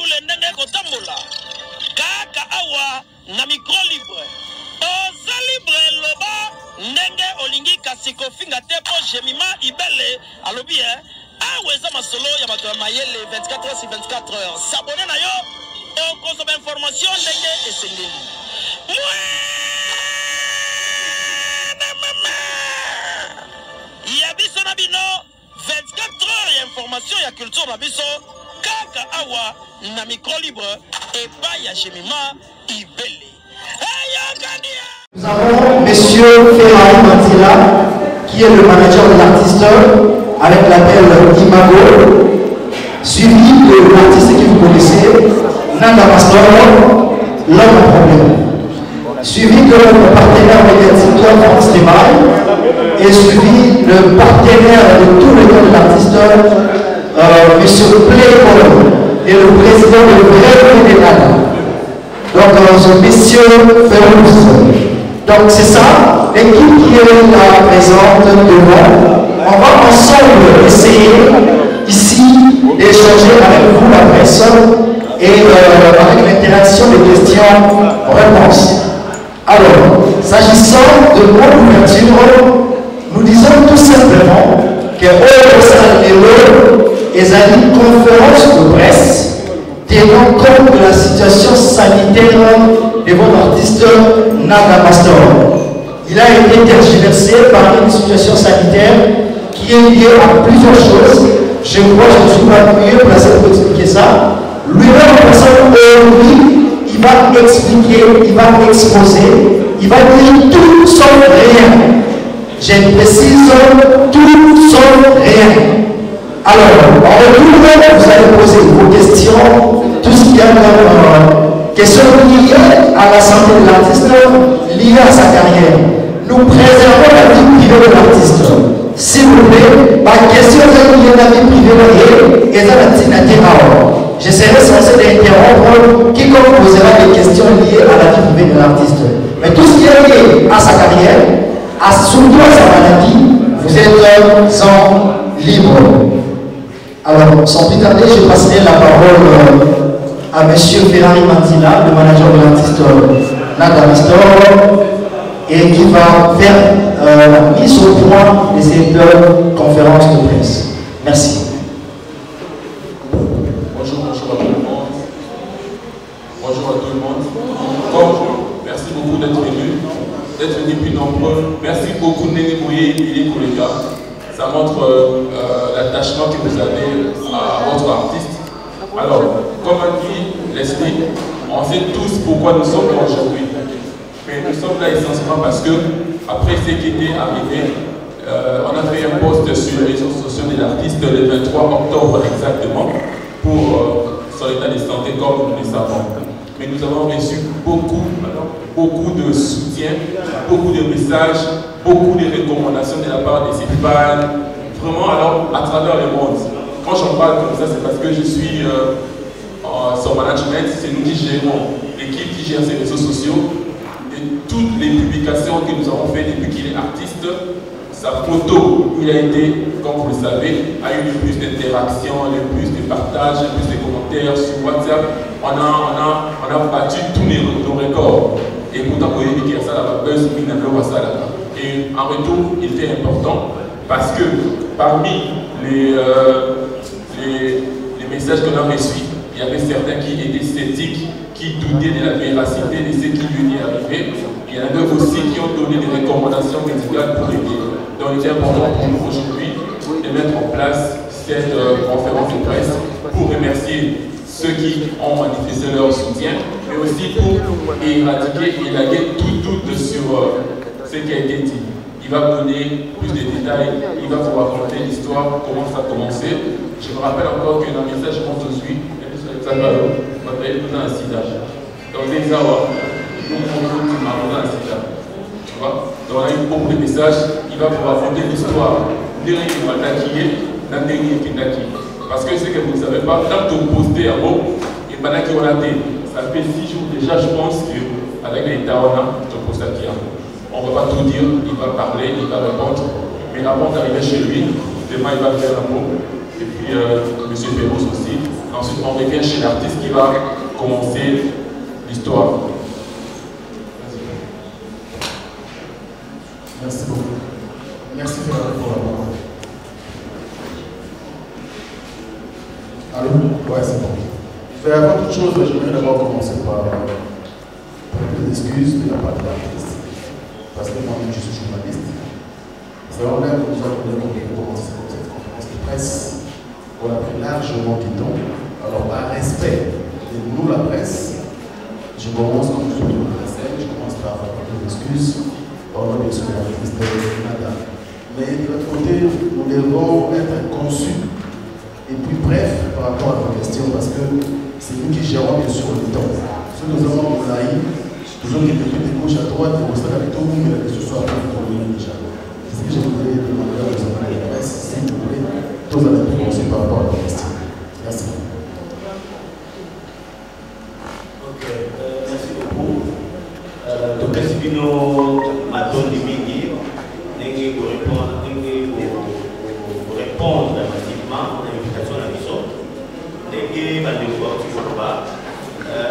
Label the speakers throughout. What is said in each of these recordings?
Speaker 1: Bible ndenge kotambola. Kaka awa na micro libre. Oza libre loba ndenge olingi kasiko finga tepo jemima ibele alobi aweza masolo ya bato ya mayele 24 heures sur 24 heures. S'abonner na yo okozoma information ndenge esengeli. Ya biso na bino 24 heures ya information ya culture na biso kaka awa na micro libre epa ya jemima ibele.
Speaker 2: Nous avons Monsieur Ferrari Mantila, qui est le manager de l'artiste, avec label Imago, suivi de l'artiste que vous connaissez, Nanda Pastor, l'homme au problème. Suivi de notre partenaire médiatique France Témaille, et suivi le partenaire de tout le temps de l'artiste, Monsieur Playboy, et le président de Vrai Vénénal. Donc, ce monsieur Ferrous. Donc, c'est ça, l'équipe qui est là présente devant. On va ensemble essayer ici d'échanger avec vous, la presse, et avec l'interaction des questions-réponses. Alors, s'agissant de mon ouverture, nous disons tout simplement que au est une conférence de presse tenant compte de la situation sanitaire de votre artiste Nanda Pastor. Il a été tergiversé par une situation sanitaire qui est liée à plusieurs choses. Je crois que je ne suis pas mieux placé pour expliquer ça. Lui-même, aujourd'hui, il va expliquer, il va exposer, il va dire tout sauf rien. Je précise tout sauf rien. Alors, en retour, vous allez poser vos questions, tout ce qu'il y a comme questions liées à la santé de l'artiste, liées à sa carrière. Nous préservons la vie privée de l'artiste. S'il vous plaît, ma question est liée à la vie privée et à la destinataire. Je serai censé d'interrompre quiconque posera des questions liées à la vie privée de l'artiste. Mais tout ce qui est lié à sa carrière, surtout à sa maladie, vous êtes en libre. Alors, sans plus tarder, je passerai la parole à M. Ferrari Mantila, le manager de l'artiste Nanda Pastor, et qui va faire la mise au point de cette conférence de presse. Merci.
Speaker 3: Bonjour à tout le monde. Bonjour à tout le monde. Merci beaucoup d'être venu plus nombreux. Merci beaucoup Nénémouyé et pour les gars. Ça montre l'attachement que vous avez à votre artiste. Alors, comme a dit Leslie, on sait tous pourquoi nous sommes là aujourd'hui. Mais nous sommes là essentiellement parce que, après ce qui était arrivé, on a fait un post sur les réseaux sociaux de l'artiste le 23 octobre exactement pour son état de santé comme nous le savons. Mais nous avons reçu beaucoup de soutien, beaucoup de messages, beaucoup de recommandations de la part de ses fans, vraiment alors à travers le monde. Quand j'en parle comme ça, c'est parce que je suis son management, c'est nous qui gérons, l'équipe qui gère ses réseaux sociaux, et toutes les publications que nous avons faites depuis qu'il est artiste, sa photo, il a été, comme vous le savez, a eu le plus d'interactions, le plus de partages, le plus de commentaires sur WhatsApp. On a battu tous nos records. Et pourtant, vous voyez qu'il y a ça là-bas, et en retour, il était important parce que parmi les messages qu'on a reçus, il y avait certains qui étaient sceptiques, qui doutaient de la véracité de ce qui lui est arrivé. Il y en avait aussi qui ont donné des recommandations médicales pour aider. Donc il est important pour nous aujourd'hui de mettre en place cette conférence de presse pour remercier ceux qui ont manifesté leur soutien, mais aussi pour éradiquer, élaguer tout doute sur ce qui a été dit. Il va vous donner plus de détails, il va vous raconter l'histoire, comment ça a commencé. Je me rappelle encore que dans le message monte aujourd'hui, ça va nous un sida. Donc les Awa, nous avons un sida. Tu vois? Donc on a eu beaucoup de messages, il va vous raconter l'histoire. Parce que ce que vous ne savez pas, tant que vous postez à vous, et pendant qu'on a dit, ça fait 6 jours déjà, je pense qu'avec les Taona, je pose à qui on ne va pas tout dire, il va parler, il va répondre. Mais avant d'arriver chez lui, demain il va faire un mot. Et puis M. Ferrous aussi, dans Ensuite, on revient chez l'artiste qui va commencer l'histoire.
Speaker 4: Merci beaucoup. Merci Fernand pour la parole. Allô? Ouais, c'est bon. Avant toute chose, j'aimerais d'abord commencer par des excuses de la part de l'artiste. Parce que moi-même, je suis journaliste. C'est vrai que nous avons commencé cette conférence de presse. On a pris largement du temps. Alors, par respect de nous, la presse, je commence comme je suis la scène, je commence par des excuses. On va bien sûr l'artiste Nada. Mais de l'autre côté, nous devons être conçus et puis bref par rapport à vos questions parce que c'est nous qui gérons bien sûr le temps. Si nous avons pour l'AI, toujours qui peut de gauche à droite, et vous savez tout le monde, mais ce soit pour nous déjà. C'est ce que je voudrais demander à vos amis de la presse, si vous voulez, tous allez commencer par rapport à vos questions. Merci.
Speaker 5: Ok, merci beaucoup. Donc, merci beaucoup. Maton Dimingui, pour répondre massivement à l'invitation à la mission.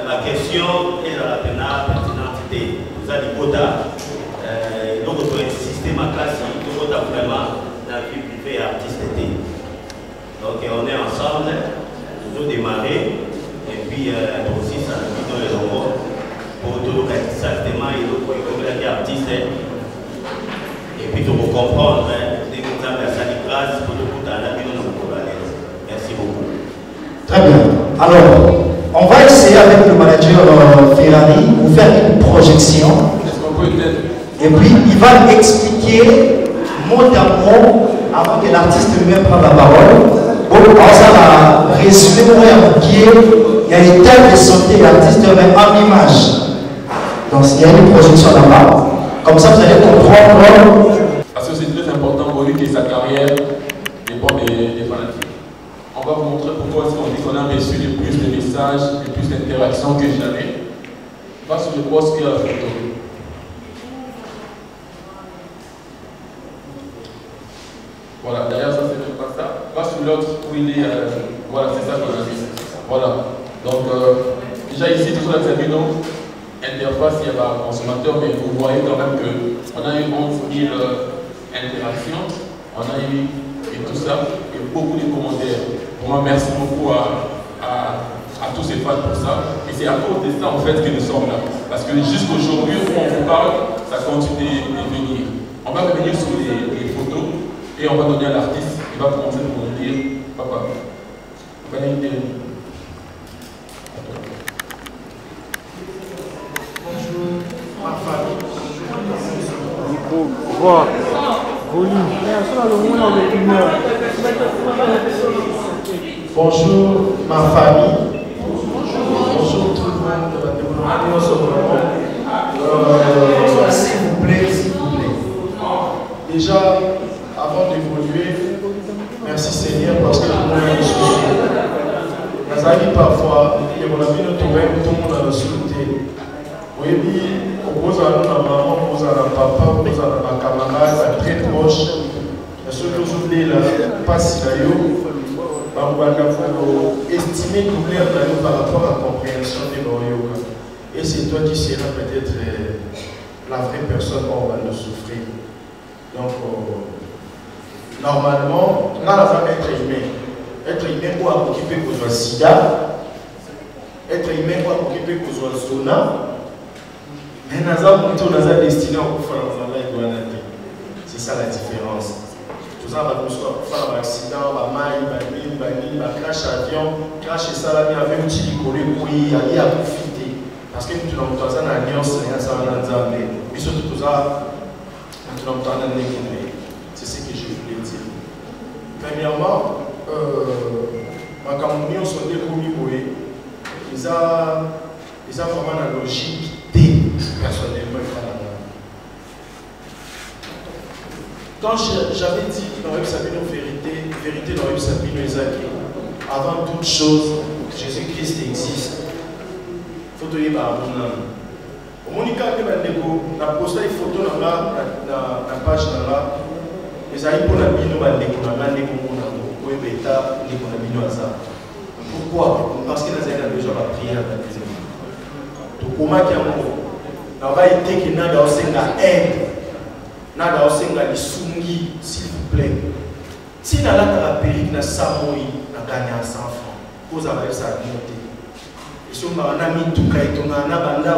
Speaker 5: Ma question est dans la pertinente. Vous avez dit que donc on insister ma classe, donc on a vraiment dans la vie privée et artiste. Donc on est ensemble, nous avons démarré, et puis aussi ça nous dans les locaux pour tout le cas exactement et donc pour les artistes. Et puis pour comprendre, des exemples à sa classe pour tout à la vie de nos collègues. Merci beaucoup.
Speaker 2: Très bien. Alors, on va essayer avec le manager Ferrari vous faire une projection. Et puis, il va expliquer mot à mot avant que l'artiste lui-même prenne la parole. Donc, ça va résumer il y a une telle de santé de l'artiste mais en image. Donc, il y a une projection là-bas. Comme ça, vous allez comprendre.
Speaker 3: Parce que c'est très important pour lui que sa carrière dépend des fanatiques. On va vous montrer pourquoi est-ce qu'on dit qu'on a reçu le plus de messages, le plus d'interactions que jamais. Va sur le poste qui a la photo. Voilà, d'ailleurs ça c'est même pas ça. Va sur l'autre où il est. Voilà, c'est ça qu'on a vu. Voilà. Donc déjà ici, tout ça c'est une interface, il y a un consommateur, mais vous voyez quand même qu'on a eu 11 000 interactions, on a eu et tout ça, et beaucoup de commentaires. Moi, merci beaucoup à tous ces fans pour ça. Et c'est à cause de ça en fait que nous sommes là. Parce que jusqu'aujourd'hui, où on vous parle, ça continue de venir. On va revenir sur les photos et on va donner à l'artiste, il va commencer à nous dire, papa, venez une
Speaker 6: Voix, volume.
Speaker 4: Bonjour ma famille. Bonjour tout le monde. S'il vous plaît, s'il vous plaît. Déjà, avant d'évoluer, merci Seigneur parce que tout le monde a des soucis. Nazali parfois, et mon ami nous trouvait tout le monde a des soucis. Oui, on pose à nous, la maman, on pose à la papa, on pose à la camarade, très proche. Mais ceux qui ont oublié la passe là, on va estimer doubler par rapport à la compréhension de l'Orioka. Et c'est toi qui seras peut-être la vraie personne où on va nous souffrir. Donc, normalement, on va être humain. Être humain pour occuper qu'on soit sida, être humain pour occuper qu'on soit zona. Mais on a destiné à faire c'est ça la différence. Tout ça va nous faire un accident, un maille, un crash avion, crash et ça là, il y avait un petit collé, oui, il y a profité. Parce que nous avons une alliance, mais surtout tout ça, nous avons une alliance. C'est ce que je voulais dire. Premièrement, ma campagne, on s'est découvert, ils ont vraiment la logique personnellement. Quand j'avais dit dans le Sabino vérité dans le Sabino Ezaki, avant toute chose, Jésus-Christ existe. Il faut te dire par mon âme. Au Monica, on a posté une photo dans la page là. Les amis pour la bino, on a bêta, on a bino à ça. pourquoi? Parce que nous avons besoin de prière dans la deuxième année. Donc, comment qu'il y a un mot? Nous avons été qui n'a pas aide, n'a pas les sungi, s'il vous plaît. Si nous avons la périque, nous avons gagné à 100 francs. Vous avez ça à monter. Et si on a mis tout cas, on a banda,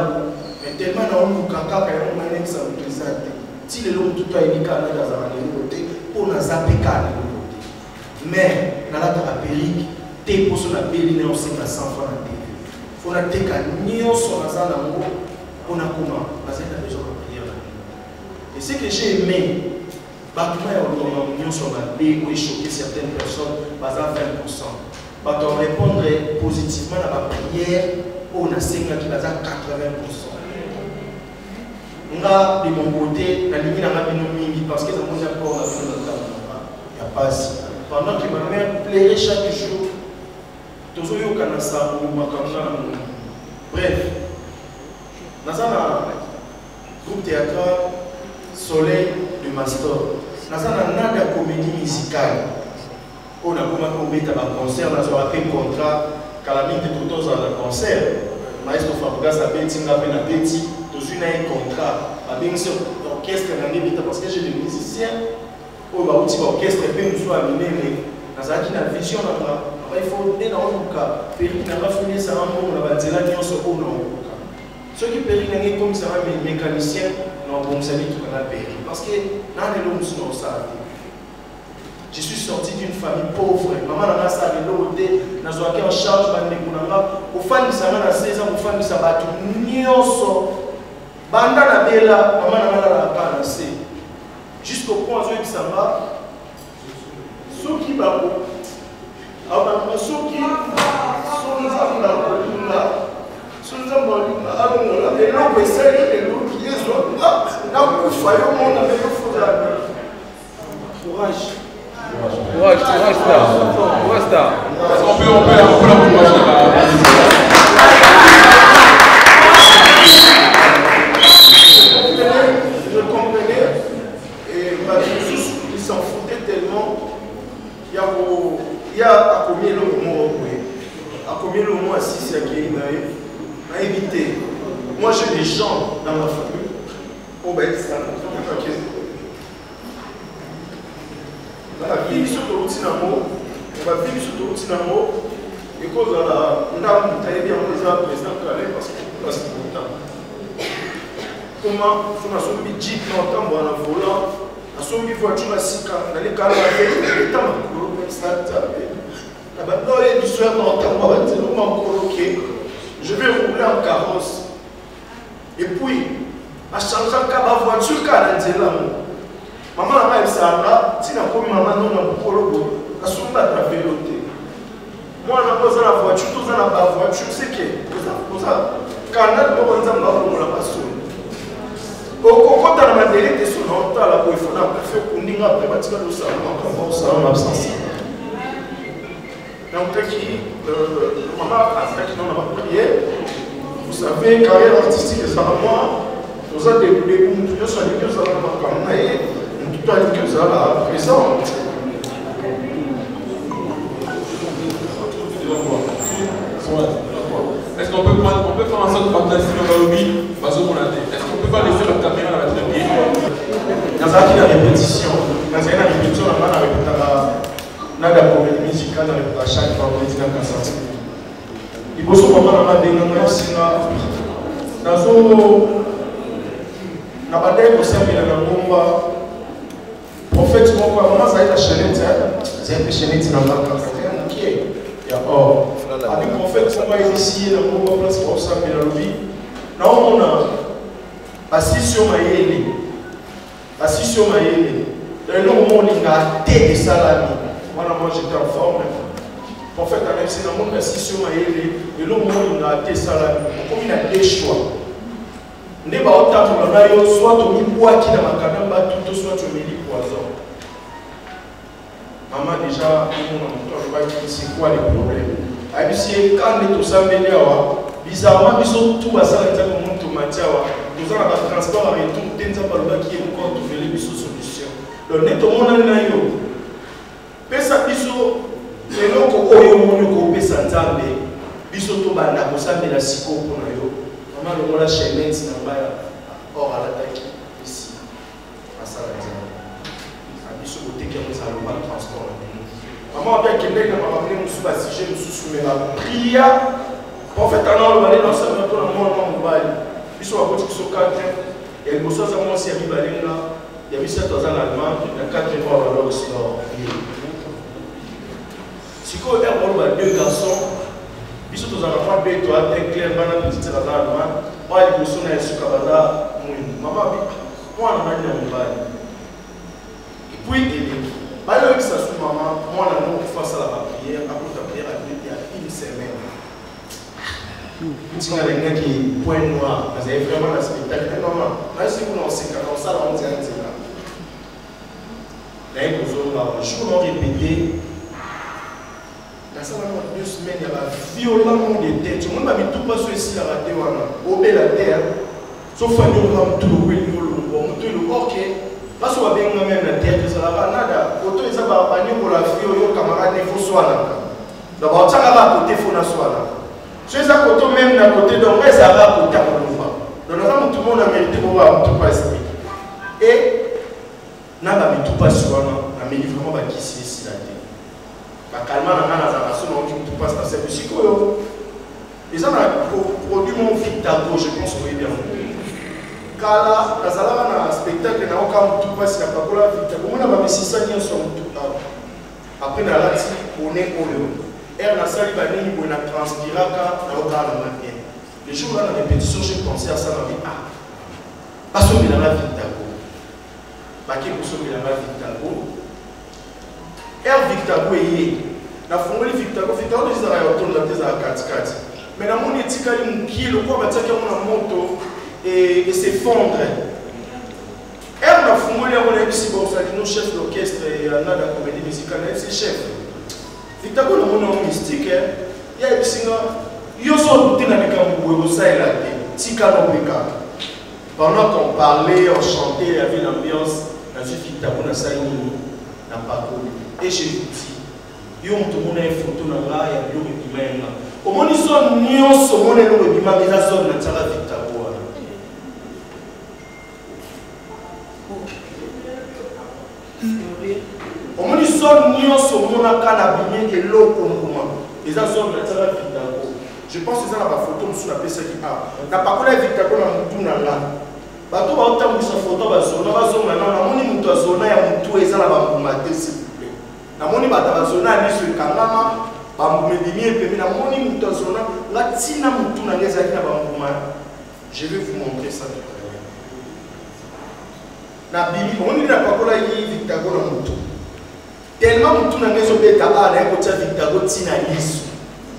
Speaker 4: mais tellement on a kaka, on a un exemple présenté. Si les gens tout a été dans la côté, on a zappé calme. Mais dans la périque, t'es pour son appel, on sait à 100 francs. Il faut que tu aies sur la salle d'amour, on a comment? Parce que tu as besoin de prière. Et ce que j'ai aimé, on a sur la paix, où il choqué certaines personnes, pas à 20%. On répondrait positivement à la prière, on a 5 qui va à 80%. On a de mon côté, la limite dans la binomie, parce que dans mon apport, il n'y a pas assez. Pendant que ma mère plairait chaque jour, toujours eu un canassa ou ma caméra. Bref, dans un groupe théâtral Soleil de Mastor, dans un de comédie musicale. On a commencé à concert, on a fait un contrat, Calamine de Totos à un concert. Maestro Fabregas a fait un petit, tous un contrat. Avec un orchestre, parce que j'ai des musiciens, on va aussi l'orchestre, et nous sommes amenés, dans la vision, il faut aider dans le cas. Péri n'a pas fini ça, on va dire là, on se trouve dans le cas. Ceux qui péri n'a comme ça, mais mécaniciens, non, bon, ça dit tout à péri. Parce que, dans les hommes, sinon, ça. Je suis sorti d'une famille pauvre. Maman n'a pas ça, mais l'autre, n'a pas en charge, au fan de sa main à 16 ans, au fan de sa bateau, nyoso. Banda la bella, maman n'a pas la panacée. Jusqu'au point où il s'en va, ceux qui babo, ceux qui
Speaker 3: Courage, Star. On peut l'encourager là.
Speaker 4: Je comprenais, et il s'en foutait tellement. Il y a à combien le mot à combien le mot assis qui m'a évité. Moi j'ai des gens dans ma famille. Oh ben ça, la vie sur le routine on va vivre sur le routine et cause on a bien les président parce que longtemps. Comment on a son budget longtemps on a volant, on a son voiture à 6 ans, on a les cartes avec les temps je vais rouler en carrosse. Et puis, à changer de voiture, maman n'a pas ça, si n'a pas maman non a souvent la véloté. Moi, on a posé la voiture, tout ça la voiture, c'est que quand on a la passion. Quand on a la délai, c'est son temps, il faut faire qu'on ait après bâtiment de salon en absence. Donc, maman a dit qu'on a prié. Vous savez, carrière artistique, c'est à moi. Nous avons des bouts, nous sommes des choses à la tout à l'heure présent.
Speaker 3: Est-ce qu'on peut faire en sorte de partager le lobby? Est-ce qu'on peut pas laisser la caméra à la télé?
Speaker 4: Dans la répétition, on a la comédie musicale à chaque fois qu'on dit dans la sortie. Il faut que maman a des noms aussi dans la bataille pour servir la bomba. Prophète, maman, ça a été la chaînette, c'est un peu chaînette dans la quatrième qui est. Il y a or. Avec le prophète, on va initier la bomba place pour servir la lobby. Là, on a assis sur ma yéli. Assis sur ma yéli. Dans le moment où on a té de salami. Moi, j'étais en forme. Le prophète a même si dans le monde assis sur ma yéli. Et le moment où on a té salami. Comme il a deux choix. Ne pas autant que l'on soit au mi-poids qui n'a pas tout, soit au mi-poison. Maman, déjà, c'est quoi les problèmes? Quand on est tous bizarrement, ils sont tous à ça, ils ont tout matière. Nous avons un transport avec tout, qui est encore trouvé les solutions. Donc, tout le monde a eu. Pesa biso, et donc, on a eu un nzambe biso to banda kosambela siko mpona yo mama longola chemin na mbaya or alataki ici asala nzambe abiso koteki yango ezala loba transport maman bien akendeki na bamamine mosusu basige mosusu me bapria profete ana olobale na osambela mpona mwana mobali biso bakoti biso 4 ya liboso aza mwasi ya mibale nga ya misato aza na allemagne na 4 mois balor sport sikoyo ya koloba 2 garçons biso tozala mwa beto ate clair bana petite aza allemagne mwa liboso na esuka baza mwindu mama abi mwana nani ya mobali epuis eleki bayokisa su mama mwana no okufa asala bapriere akota priere ya une semaine ntinga alingaki point noir azali vraiment na spectacle mama nasi kuna oseka na osala onzi ya nzela naye kozonga jour no répété na sala mo 2 semaines ya ba violemment de tête mo ba mitupa so esi la raté wana obela terre so fani o mtu kweli ngolo mtu lo okay parce que benga même na terre ça va nada auto eza ba bani ko la fio yo camarade ne faut swana da ba tsaka ba côté fona swana so eza côté même na côté donc eza ba côté ko lofa donc na mtu mo na mérite ko ba mtu pas et na ba mitupa swana na meli vraiment ba kisi esi la terre calmant la main dans la zone où tu passes dans cette musique. Ils ont produit mon Victago, je pense que vous bien. Kala, la zala na spectacle na aucun tout passe la pacola Victago. On a pas mis 600 liens sur tout. Après na lati, on est au lieu. Er na sali bani, on a transpiraka na aucun la main. Les jours là, la répétition, j'ai pensé à ça dans les parce que dans la Victago. Baki pour sauver la Victago. Victago est na fungoli Victago des autour de la thèse à 4 mais dans mon éthique il kilo quoi battre mon moto et s'effondre na fungoli on a ici bon ça nous chef d'orchestre et on a la comédie musicale c'est chef Victago na mon mystique il y a ici yo so tina de kambu ça et là tika no beka pendant qu'on parlait on chantait il y avait l'ambiance dans ce Victago na ça na parcours. Et je vous dis, il y a une photo dans la il y a un webinaire. Comment ils sont nions au monde le webinaire mais la zone na tsala Victago. Comment ils sont nions au monde na kana bimé et l'eau comment. Et la zone na tsala Victago. Je pense que ça la photo nous na pesa qui a. Na pas kola Victago na mutu na la. Bato ba otambisa photo ba zona na moni mutu azona ya mutu eza na ba mbumate. Na moni batabazona liso ekangama bambumedimie pembe na moni mutu azona latina mutu na ngeza na bambuma. Je vais vous montrer ça tout à l'heure. Na bimi moni na pakola yi Victago na mutu. Tellement mutu na ngezo beta na ekotia Victago tina liso.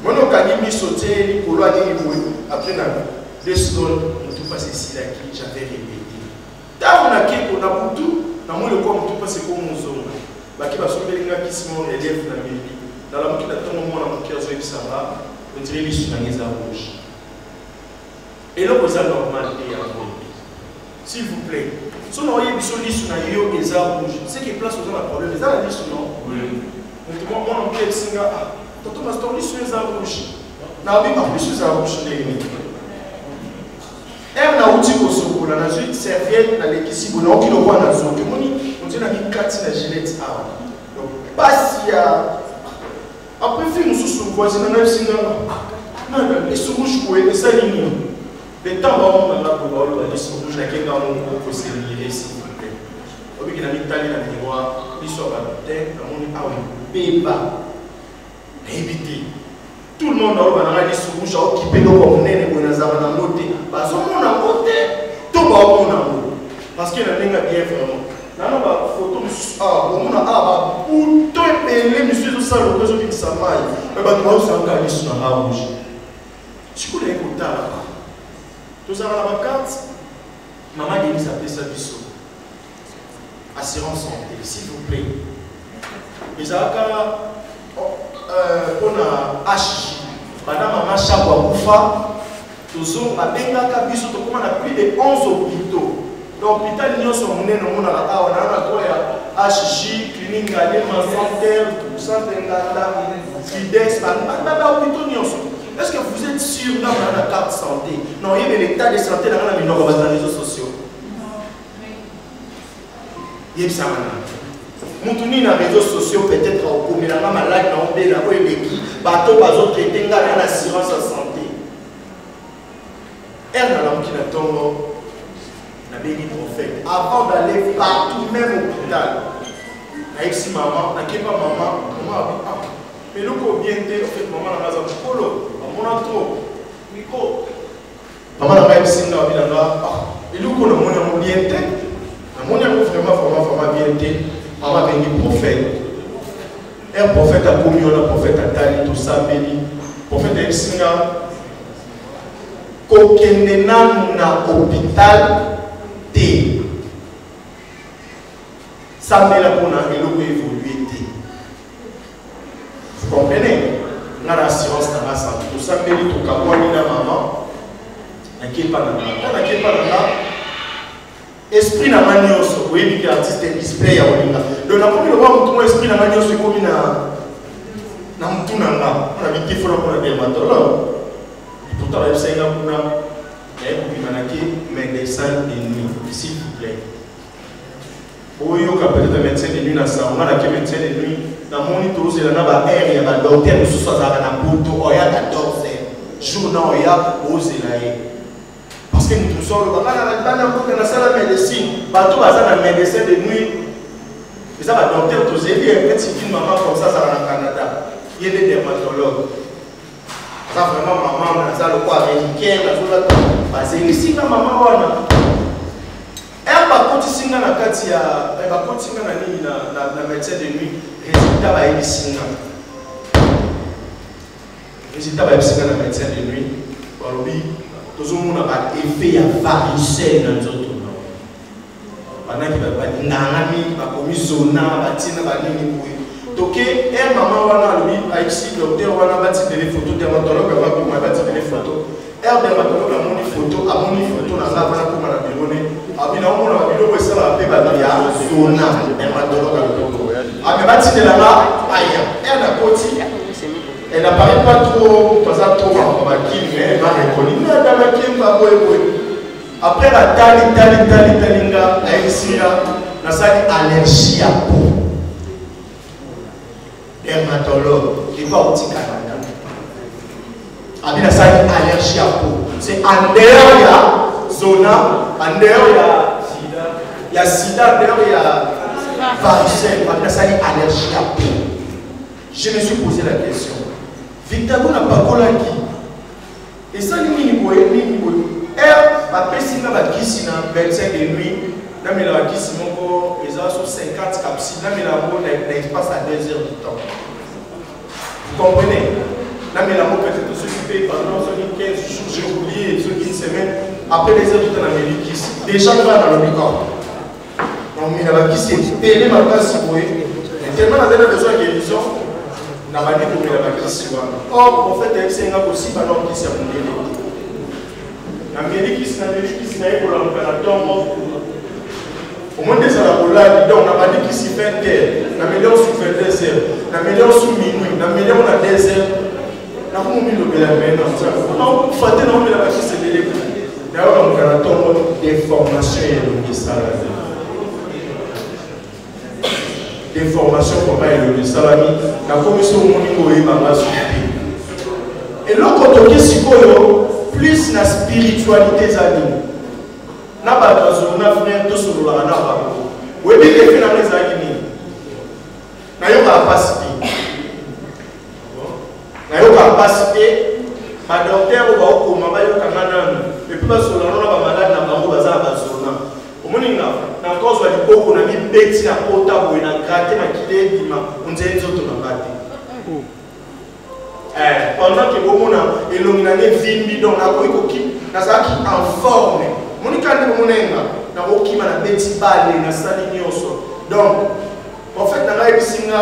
Speaker 4: Moni okangi miso te likolo ani boye après na 2 secondes mutu passe ici là qui j'avais répété. Tant on a kiko na mutu na moni ko mutu passe ko muzonga. Baki basobelinga kisimo élève na mili dans la mokina tango mwana mokiazo ebisanga on dirait lisu na ngeza rouge et là vous allez normal et s'il vous plaît si on a biso lisu na yo ngeza rouge c'est qui place aux la problème ça la lisu non oui donc moi on peut singa toto master lisu ngeza rouge na bi ba lisu ngeza rouge ndeni na uti kosokola na zui serviette na lekisi bona okilo kwa na zoke moni on dit na mikati na Gillette a donc passe ya après film sous voisin na singa na les rouges ko et ça ligne le temps va on na ko ba les rouges na kenga on ko se lire s'il vous plaît obi na mitali na miroir biso ba te na moni awe beba éviter tout le monde a un discours rouge occupé de communer pour les avoir dans l'autre. Parce que mon amour, tout va au mon amour. Parce qu'il y a un bien vraiment. Là, on va photo, on a pour tout les messieurs de ça, l'occasion de sa maille. Mais bah, tu vas aussi en gagner sur la rouge. Tu connais un côté là-bas. Tout ça dans la carte, maman Denis a fait sa biseau. Assurance santé, s'il vous plaît. Les Akara. On a HJ, madame Maman Chabwa Koufa, toujours à Benga Kabiso, on a plus de 11 hôpitaux. L'hôpital Nyon sont menés dans le monde à la HJ, clinique. Minga, les Santerre, Santenganda, Fidex, est-ce que vous êtes sûr dans la carte santé? Non, il y a l'état de santé dans les réseaux sociaux. Il y a ça maintenant. Moutoni dans les réseaux sociaux, peut-être au commun, la malade, dans le la qui bateau, pas autre traité dans l'assurance santé. Elle n'a pas qui tombe, n'a béni prophète. Avant d'aller partout, même au hôpital, avec si maman, n'a pas maman, maman a dit, mais nous, quand bien été, en fait, maman n'a pas dit, polo, maman a trop, micro. Maman n'a pas dit, c'est là, et nous, quand on a bien été, on a vraiment bien été, maman a béni prophète. Un prophète a commis, un prophète a tali, tout ça, béni. Prophète a dit, qu'aucun na hôpital T. Ça met la bonne et l'eau évolué T. Vous comprenez? On a l'assurance dans la santé. Tout ça met tout comme moi, la maman. N'inquiète pas là. N'inquiète pas là. Esprit na manios. Vous voyez que l'artiste est display à Olinga. Donc la première fois où esprit na manios c'est comme na mtunanga. On a mis qu'il faut la prendre dermatologue. Pourtant, il y a un médecin de nuit, s'il vous plaît. Oui, il y a peut-être un médecin de nuit dans ça. On a un médecin de nuit. Dans mon moniteur, il y a un air, il y a un docteur, il y a un 14 heures. Journal, il y a parce que nous sommes dans la salle de médecine. Bateau, un médecin de nuit. Il y a un docteur, il y a une maman comme ça, ça va au Canada. Il y a des dermatologues. Ça vraiment maman, ça le quoi américain, c'est ici que maman wana. Elle va continuer na kati ya, elle va continuer na médecin de nuit. Résultat va être ici. Résultat va être ici na médecin de nuit. Balobi, tout le monde a effet à varicelle dans notre nom. Pendant qu'il va pas ngangami, va commis zona, va tina, va nini pour donc, un maman wana lui a ici docteur wana bâti des photos dermatologue va pour ma bâti des photos. Un dermatologue a mon photo na la wana pour ma birone. Abina on a bilo ko sala pe ba ya zona dermatologue a photo. A bâti de la aya. Elle a côté. Elle n'apparaît pas trop pas trop en qui mais va reconnaître na dama qui va boy. Après la talinga a ici na sali allergie à peau. Dermatologue, il va au petit Canada. Abina ça une allergie à peau. C'est en dehors il y a zona, en dehors il y a sida, en dehors il y a varicelle. Abina ça une allergie à peau. Je me suis posé la question. Victor n'a pas collé qui. Et ça ni ni boy. Elle a passé na ba kisi na 25 de nuit. Là, mais la kisi moko ils ont 50 capsules. Là, mais la mot l'espace à 2 heures du temps. Vous comprenez? Là, mais la mot peut-être s'occuper pendant 15 jours, j'ai oublié, une semaine. Après les heures du temps, la mairie kisi. Déjà, on va dans le corps. Donc, mais la kisi est payée ma place si vous voyez. Tellement on a besoin de guérison, on a dit que la kisi. Or, en fait, c'est un possible alors qu'il s'est abandonné. La mairie kisi n'a pas pour l'opérateur. Au moins des années, on a dit qu'il s'y fait terre. On a mis sous 22 heures. On a mis sous minuit. On a mis à 2 heures. On a mis le bébé. On a fait la partie c'est de d'ailleurs, on a des formations et des salariés. Des formations pour les salariés. La commission au niveau et l'autre côté, c'est plus la spiritualité anime. Na ba dozo na frère to solo la na ba we bi ke fina les agini na yo ka passer ba docteur ba ko ma ba yo ka ngana et puis ba solo na ba malade na bango ba za ba solo na omuninga na cause wa liboko na bi beti na kota bo na gratte na kile dima unze nzoto na kati pendant que vous avez illuminé vimbi dans la coquille, na saki en forme. Monika ndi monenga na okima na beti bale na sali nyoso. Donc en fait na la bisinga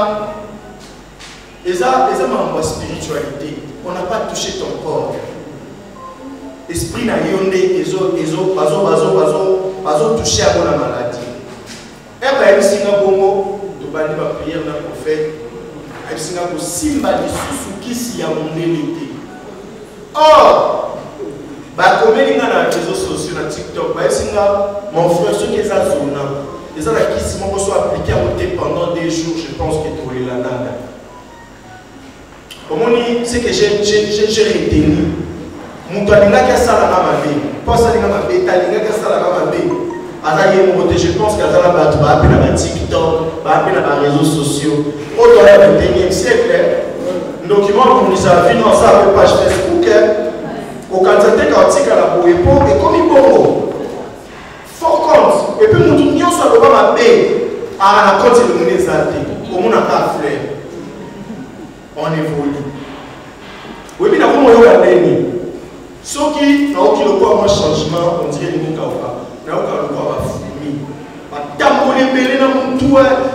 Speaker 4: eza ma spiritualité. On n'a pas touché ton corps. Esprit na yonde bazo toucher à la maladie. Et ba bisinga bongo to bandi ba prière d'un prophète, il y a simba qui y a mon élité. Or, comme il y a les réseaux sociaux, sur TikTok, mon frère, ceux qui sont à zona, les gens qui sont appliqués à voter pendant des jours, je pense que tu es là. Comment c'est que j'ai retenu. Mon gars, il y a ça là, pas ça là, il y a ça là, je pense qu'il y a des TikTok, des réseaux sociaux. Au 21e siècle, un document comme nous avons vu dans sa page Facebook, au candidat qui a la et comme il faut, fort compte, et puis nous tous sommes à la compte de mon exalté, comme on a pas fait. On évolue. Oui, mais nous avons eu ceux qui n'ont aucun changement, on dirait que nous avons fourmi.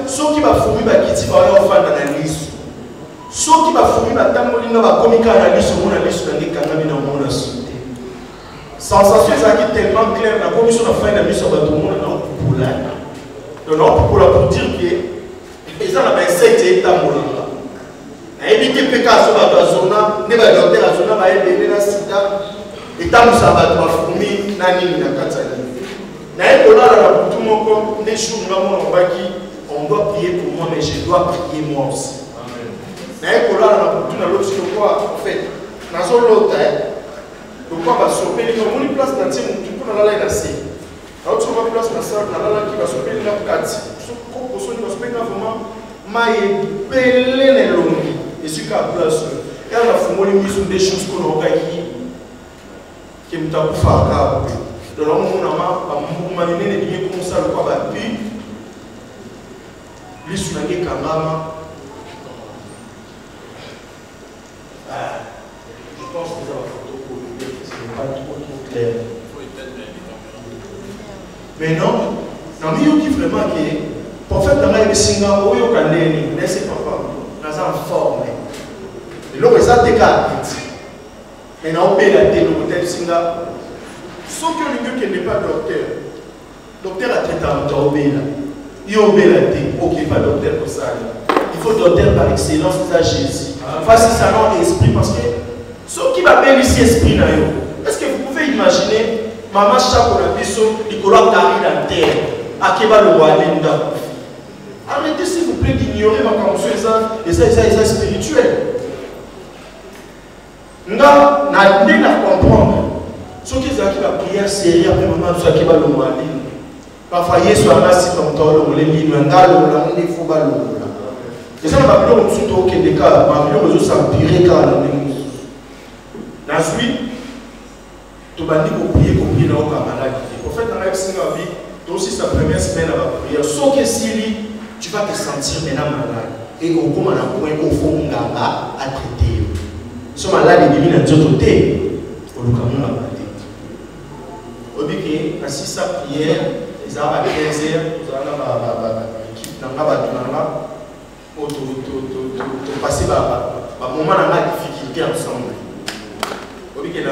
Speaker 4: Ceux qui va fourmi, qui va faire l'analyse. Ceux qui va fourmi, va communiquer l'analyse sur mon analyse dans les canaux dans mon assuré. Sensation est tellement claire, la commission de fin de la mise sur le monde dans le poulain. Donc, pour dire que les gens ont un secte et un moulin. Éviter que Picasso va dans la zone, ne va dans la zone, va aider la sida. Et tant que ça va être fourmi, nani na katani. Tout le monde, les jours on doit prier pour moi, mais je dois prier moi aussi. En fait, dans l'autre, donc on va sauver les gens. On place dans le temps, on va aller assez. Alors tu vas place dans la salle, qui va sauver les gens 4. On va sauver vraiment maille belle longue. Et ce qu'à place, et on a fait des choses qu'on a qui me tapent fort. Donc, on a dit comme ça, le quoi va puis, les souvenirs Kangama. Je pense que la photo pour le dire, ce n'est pas trop clair. Mais non, il y a vraiment qui pour faire un rêve singa, où il y a un nez, laissez papa, dans un forme. Et là, ça décale. Mais non, on paye la télé, le singa. Sauf que le gars qui n'est pas docteur, docteur a traité un obéi là. Il obéit la télé, ok, pas docteur pour ça. Il faut docteur par excellence, c'est Jésus. Face à ça, non, esprit, parce que ce qui va bien ici, esprit, est-ce que vous pouvez imaginer, maman chaque biso, Nicolas Dari dans la terre, à qui va le roi Linda. Arrêtez s'il vous plaît d'ignorer ma conscience et ça spirituel. Nous avons comprendre. Ce qui est la prière sérieuse, après maman, ce qui va le roi Linda. Parfois, il y a un massi comme toi, le lit, le ngalo, le faut pas le. Et ça, ma blonde, surtout au Québec, ma blonde, je s'empirer car la même chose. Ensuite, tu vas dire qu'on prie là au camarade. En fait, dans la vie, tu aussi sa première semaine à la prière. Sauf que si tu vas te sentir maintenant malade. Et au moment où on faut à traiter. Si on est malade, il devient un autorité. Au cas où on a malade. Au but que, ainsi sa prière, ils ont à 15 heures, ils ont l'équipe dans la pour passer par moment de difficulté ensemble. Au lieu de la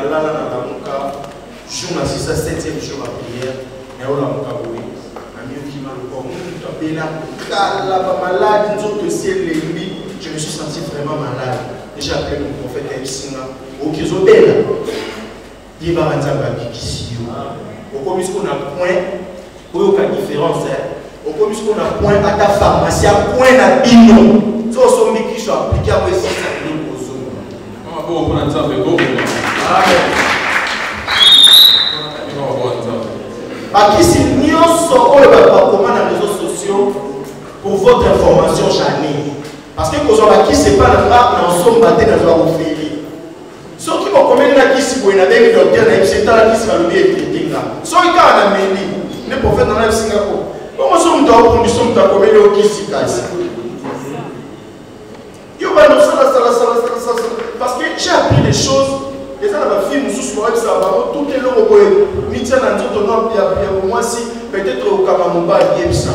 Speaker 4: jour 6 à 7e jour à prière, et on a malade, je me suis senti vraiment malade. J'ai appelé mon prophète Elsinga, au Kizobela. Il va rentrer à Bikisio. Au commis qu'on a point, pour aucune différence. Au commis qu'on a point à ta pharmacie, à point à bino. Si on s'en met qui sont appliqués à aussi, ça peut nous poser.
Speaker 3: On va beaucoup prendre ça avec vous.
Speaker 4: À qui si nous sommes comment les réseaux sociaux pour votre information, Jani. Parce que quand on a qui c'est pas la part, nous sommes battus dans la offrir. Ceux qui vont commettre la qui si vous avez un docteur, c'est là qui va le bien traiter là. Ceux qui ont un ami, les prophètes dans le Singapour. Comment sommes nous dans nous sommes dans commettre au qui si casse. Parce que j'ai appris des choses. Et ça, la fille, nous sommes tout est là au bout. Mitian a dit ton nom, pour moi, si peut-être au Kamamouba, il y a ça.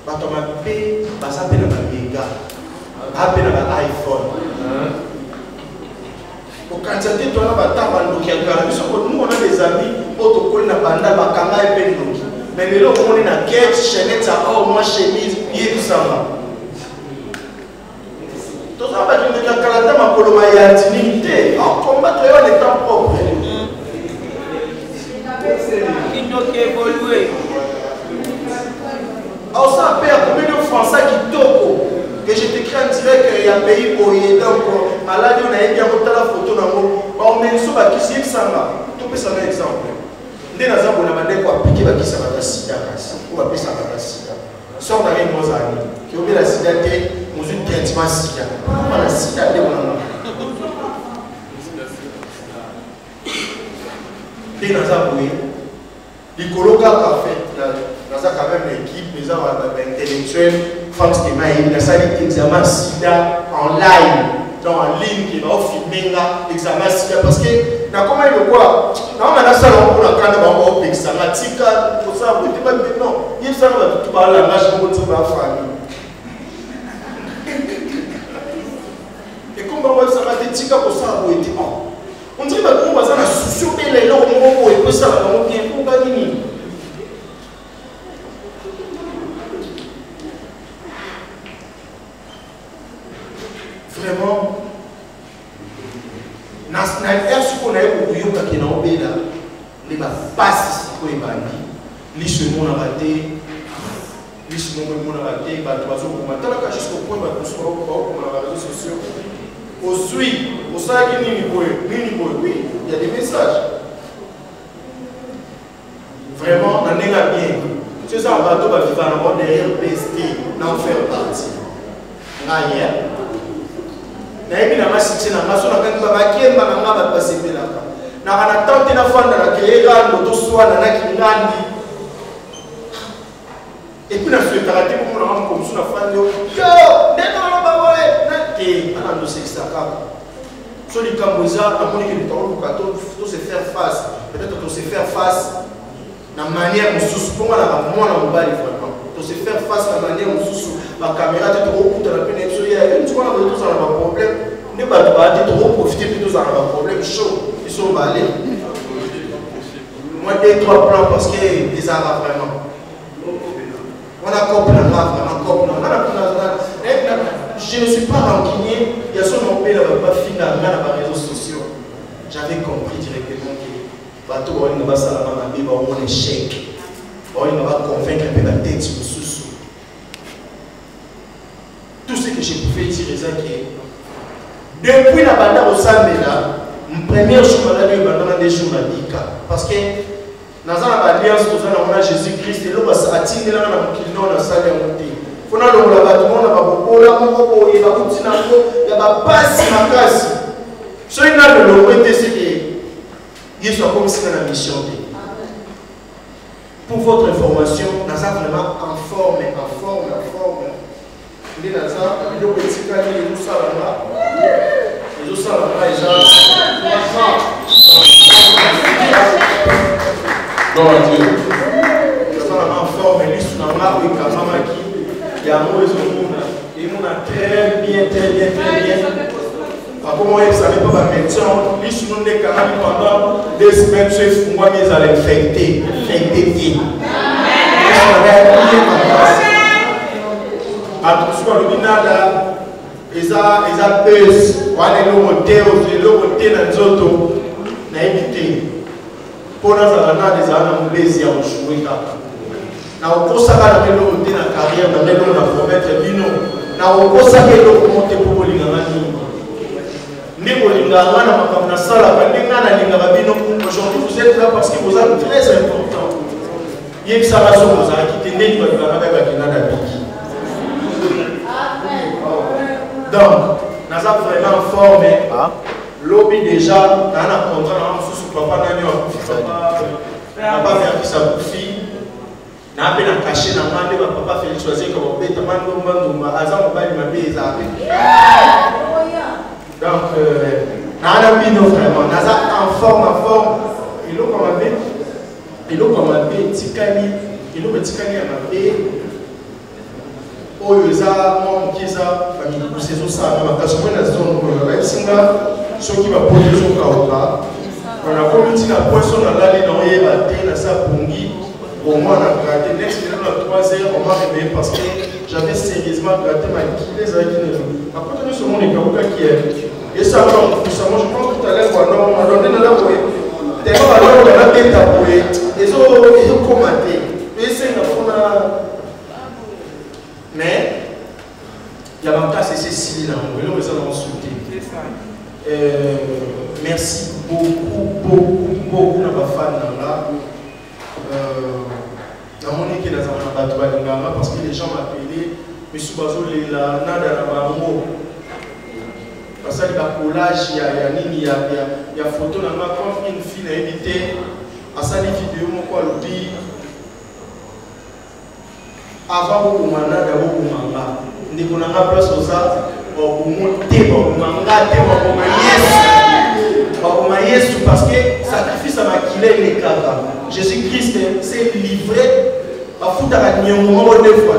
Speaker 4: Bato ma paix, ça peut être un méga. Appelle un iPhone. Au candidat, tu as un nous on a des amis, autocolles n'a pas d'âme, Bakanga et Pendoki. Mais les lots, on est dans quête, chaînette, ça a au moins chemise, pied, tout ça. Tout ça, parce que le Canada m'a colomé à dignité. En combat, tu es en état propre.
Speaker 7: Il doit évoluer.
Speaker 4: Alors ça perd combien de Français qui toquent que je t'écris en direct qu'il y a un pays où il y a donc malade, on a bien monté la photo dans le on met sur la qui s'y s'en tout peut s'en exemple. Dès la zone où on a demandé quoi appliquer la qui s'en va sida ou appeler ça va sida. Sort dans les mots amis qui ont la sida que nous une traitement sida. Comment la sida de mon dès la zone où les colocats qu'a fait dans quand même l'équipe, les gens intellectuels, femmes qui m'a eu dans sa examen sida en live, donc en ligne, qui va filmer l'examen sida parce que dans comment il quoi, dans on a ça on a quand même un examen tika pour ça vous dites pas non, il ça va tout parler langage pour dire ma famille. Et comment on va ça va tika pour ça vous dites on dirait que on va ça la souci et les lots on et que ça va on bien pour gagner. Vraiment, dans ce qu'on a eu au Canada, les passes pour les bandits, les chemins à rater, les chemins à rater, les oiseaux pour mater, jusqu'au point où on se retrouve dans les réseaux sociaux. Au suite, au sein de oui, il y a des messages. Vraiment, on est là bien. C'est ça, on va vivre derrière le PST, d'en faire partie. Rien. Mais na masitse na maso na kanisa bakemba na ngaba basepelaka na kana tante na fanda na kera ndo toswana na kingandi et puis na souhaitera te pour na comme sous na fanda yo ndeno na baboye na te ana ndo sexaka so li kamboza amoni que nous to se faire face peut-être to se faire face na manière mususu pour na mwana mobali vraiment to se faire face na manière mususu la caméra te recoute la peine sur hier tu vois tous ça un problème ne pas te profiter plutôt ça un problème chaud ils sont balés moi 2-3 plans parce que des arabes vraiment on a compris je ne suis pas rancunier il y a son nom là pas fini dans les réseaux sociaux j'avais compris directement que bateau on va ça là on échec on va convaincre un peu la tête sur tout ce que je pouvais dire c'est que depuis la bande au Sambela, mon premier jour de des jours parce que dans la alliance nous avons Jésus-Christ et l'homme a atteint là dans la salle de monter. Il faut que nous bâtiment na baboko la moko et la routine il y a pas passe ma casse. Ce qui n'a le loin c'est que il soit comme si dans la mission. Pour votre information, nous avons vraiment en forme. Les Nazars, les petits cahiers, les Oussalama,
Speaker 3: Gloire à Dieu.
Speaker 4: En forme, les Oussalama, oui, Kamama qui a mauvaise monde. Et on a très bien. Comment ils ne savaient pas ma médecin, les Oussalama pendant 2 semaines, c'est moi qui allais infecter. Attention à l'obinada, ils pèsent, on a les lomotés dans les autos, on a évité. Pour nous, on a des plaisir à jouer. On a aussi des lomotés dans la carrière, on a des promettre bino. On a aussi des lomotés pour les gens. Aujourd'hui, vous êtes là parce que vous êtes très important. Il y a une salation, vous avez quitté les gens qui ont donc, nous avons vraiment formé lobby déjà, dans un contrat, nous avons papa n'a pas fait sa fille, n'a pas caché, n'a pas papa fait choisir comme on peut, donc, nous avons vraiment, nous avons en forme, il a commandé, Tikani, il a Tikani à ma paix. Oyo eza mwa mokiza bamikusi ezosala makasi mwe na zone oyo bayebisinga soki baponi ezokauka wana komi ntina poiso nalali na oyeba te nasa pongi Au moins, on a gratté. Next, à 3 heures, on m'a réveillé parce que j'avais sérieusement gratté ma kilos à Guinée. Après, tout ce monde est comme qui est. Et ça, moi, je pense que tout à l'heure, on a donné la voie. Tellement alors, on a bien tapoué. Et ça, ils ont commenté. Et c'est une fois. Mais, il y a un cas, c'est Cécile, on va s'en soutenir. Merci beaucoup à ma fan là. Dans mon équipe, parce que les gens m'appelaient, mais sous bazo les la nada na bango. Parce que le collage, il y a photo dans ma comme une fille a invité à sa vidéo mon quoi le dit. Avant beaucoup manada beaucoup manga. Ni kuna place aux ça. Parce que sacrifice à Makile et Jésus-Christ s'est livré à foutre à Nyongo de fois.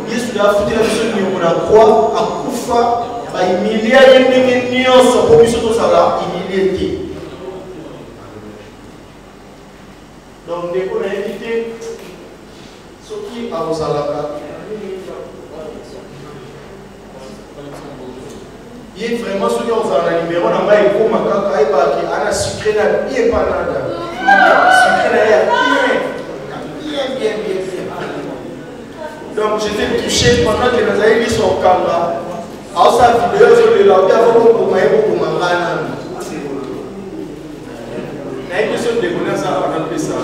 Speaker 4: Jésus a foutu la mission de croix à Koufa, à humilier les nuances pour mission de ça, humilié. Donc, dès qu'on a invité ceux qui a Rosalaka. Il est vraiment ceux qui ont un numéro, on a un gros macaque, on a sucré la bien panada. Sucré la bien. Donc j'étais touché pendant que nous avons vu son caméra. Alors sa vidéo, je l'ai lavé avant qu'on m'aille beaucoup m'en il y a une question de déconner ça, on a appelé ça.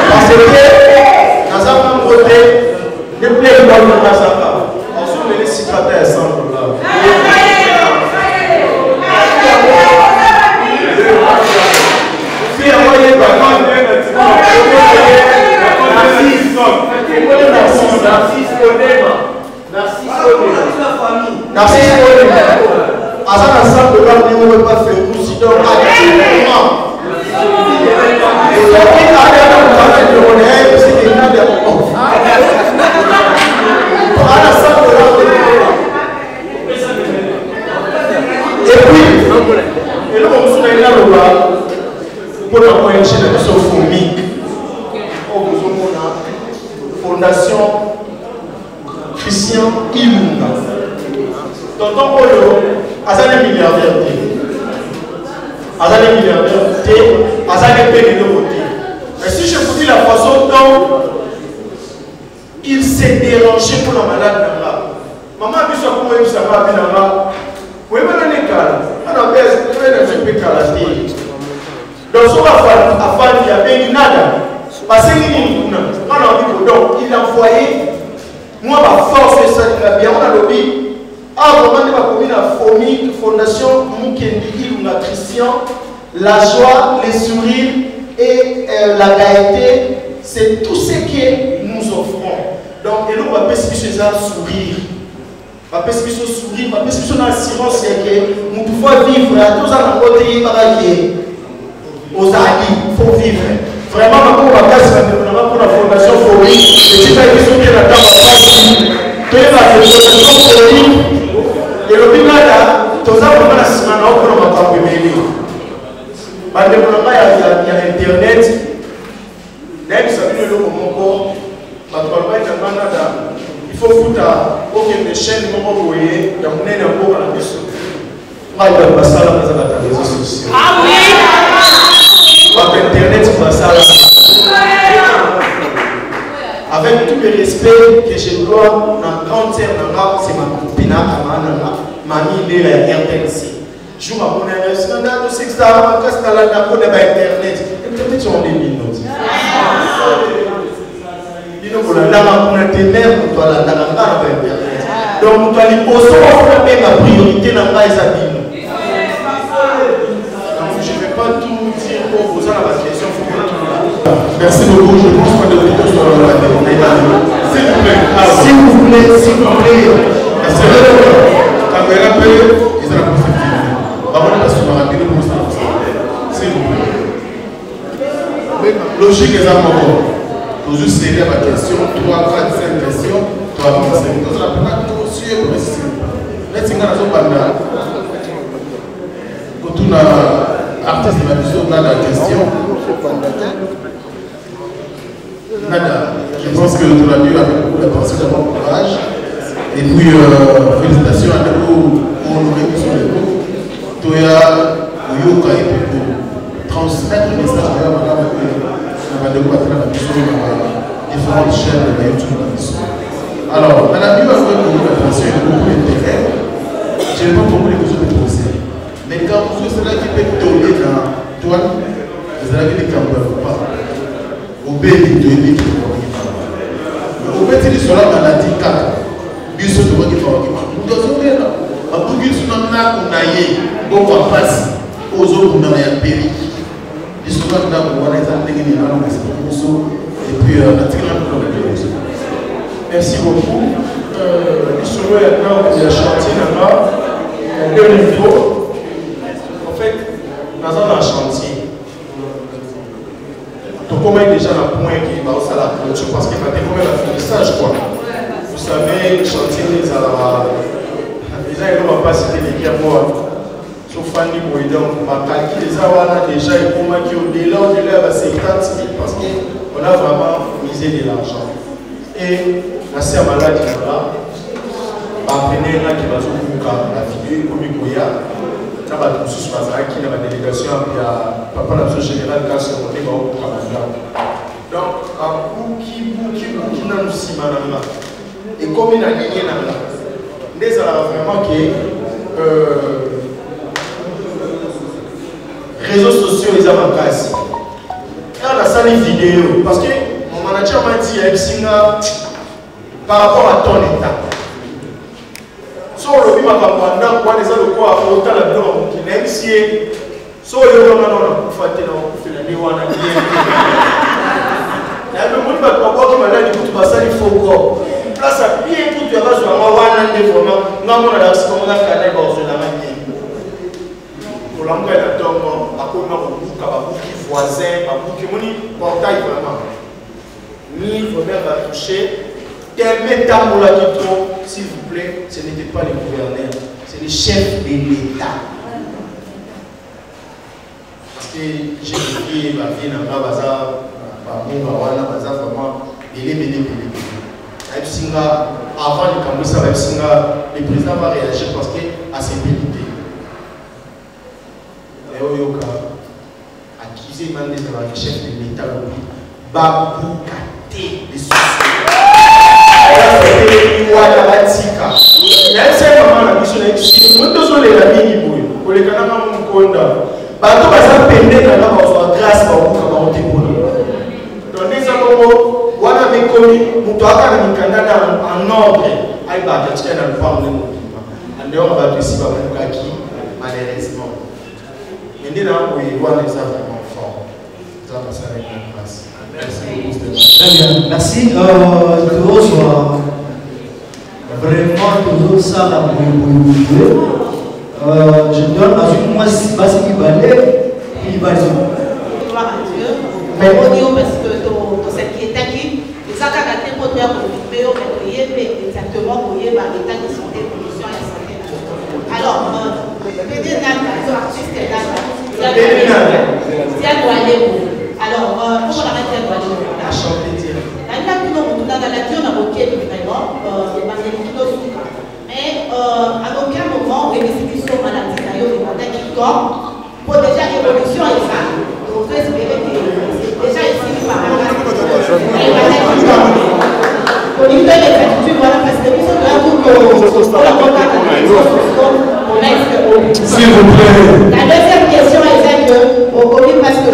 Speaker 4: Parce que dans un monde côté, les plaies de la Mazaka, on se met les citrateurs ensemble là. Narcisse Azan ensemble de l'homme ne peut pas faire tout si donc actuellement. Et puis, et là on se met là pour la moyenne de la FOMIC, Fondation Christian Ilunga. Tonton Polo, Azan est milliardaire. Azan est milliardaire. Azan est payé de côté. Mais si je vous dis la façon dont il s'est dérangé pour la malade, maman a vu ça pour moi, ça va bien là-bas. Oui, mais on est calme. Alors, on est calme. Donc, son affaire, il y avait une nada. Parce qu'il il a envoyé, moi, ma force, ça va bien, on a lobby. Ah, vraiment, on a commis la Fondation Mukendi Ilunga Christian, la joie, les sourires et la gaieté, c'est tout ce que nous offrons. Donc, et nous, on va passer sur un sourire. On va passer sur sourire, on va passer sur l'assurance que nous pouvons vivre à tous en côté aux alliés, il faut vivre. Vraiment, on va passer pour la Fondation Folie. Et c'est pas une question qui est la table à passer. Tu es la Fondation Folie. Et le but là, tout ça, on va la semaine, on va pas payer. Il y a Internet. D'ailleurs, vous savez, le moment il faut foutre aucune chaîne, vous voyez, il y a un énorme à la mission. Moi, je vais passer à la réseaux sociaux. Ah oui! Internet, je passe avec tout le respect que je dois dans la grande terre, c'est ma copine, mamie, elle est RTNC. Je joue à mon anniversaire, je sais que ça va passer dans Internet. Peut-être sur les minutes. Donc, nous allons aussi faire la priorité dans la vie. Je ne vais pas tout dire pour vous à la question. Merci beaucoup. Je pense que vous êtes sur la s'il vous plaît. S'il vous plaît, s'il vous plaît. Merci. Quand vous avez appelé, ils ont la possibilité. S'il vous plaît. Logique, les amants. Toujours serré à question, 3, 4, 5 questions, tu avances. Donc, la première question est précise. Là, tu as quand on a artiste de la mission, on a la question. Nada, je pense que tu l'as dit avec beaucoup d'attention, d'avoir courage. Et puis, félicitations à nous, pour nous sur les coups. Tu as transmettre le message de madame de la mission différentes chaînes de YouTube. Alors, dans la vie, on a beaucoup d'attention et beaucoup d'intérêt. Je n'ai pas compris les choses de procès. Mais quand vous êtes là qui peut tomber dans toi, c'est là qui ne peut pas. Au pays de l'élite, au pays de cela, on a dit 4. Biso de votre épargne. Nous devons faire là. En tout cas, si on a qu'on aille, on va passer aux autres dans les pays. Ils sont là pour voir les athlètes et puis naturellement pour le pays.
Speaker 8: Merci beaucoup. Nous sommes maintenant au chantier là-bas. Deux niveaux. En fait, dans un chantier, donc comment est déjà le point qui va au la clôture parce qu'il va découvrir le finissage quoi. Vous savez, le chantier des déjà il ne va pas citer les guerres sauf Fanny Boïdon, on va calculer les awana déjà et pour moi qui au-delà de 50 000 parce qu'on a vraiment misé de l'argent. Et la sœur malade là, partenaire là qui va se la figure comme Goya, ça va tout se passer qui dans la délégation puis à papa la général quand c'est monté au Cameroun. Donc à qui n'a nous si malama et comme il a gagné là, les alors vraiment que réseaux sociaux les avantages. Et on a ça les vidéos parce que mon manager m'a dit par rapport à ton état. So le bima kapanda kwa les autres quoi autant la blanc qui même si so le non non faté non fait la wana la le monde va pas qui malade tout passer il faut quoi place à bien tout tu vas sur moi wana ndé vraiment non on a comment on a fait la base de la manière pour l'angle de tombe à quoi on a beaucoup qui voisin à beaucoup qui moni portail vraiment ni faut bien va toucher tellement temps pour la question s'il vous plaît, ce n'était pas les gouverneurs, c'est les chefs de l'État. Parce que j'ai dit, ma vie n'a pas bazar, vraiment, avant de commencer avec Singa, le président va réagir parce que à ses pénalités. Et Oyoka, accusé même des chefs de l'État, Babou Kate, les sociétés. Même si maman la mission est nous devons les amis pour les canards mon conda bateau va ça pender quand on va grâce pour vous quand on donc les amours voilà mes commis nous doit quand même Canada en ordre aïe bah tu tiens dans le fond en dehors on va aussi pas pour qui malheureusement mais là oui voilà les vraiment fort ça va ça avec la place merci beaucoup.
Speaker 2: Très bien, merci. Vraiment, toujours ça, la je donne à une mois si bas qui valait, il va dire.
Speaker 9: Gloire à Dieu. Mais on dit parce que cette qui est acquis, les actes de pour exactement pour l'état de santé, pollution et santé. Alors, PD Nada, artiste Nada, tiens doit aller. Alors, pour la mettre à la chanter. Mais à aucun moment, les institutions maladies pour déjà évolution et ça, on peut espérer que déjà ici par au niveau des attitudes, voilà, parce que nous sommes
Speaker 4: s'il vous plaît.
Speaker 9: La deuxième question est que au Covid, parce que les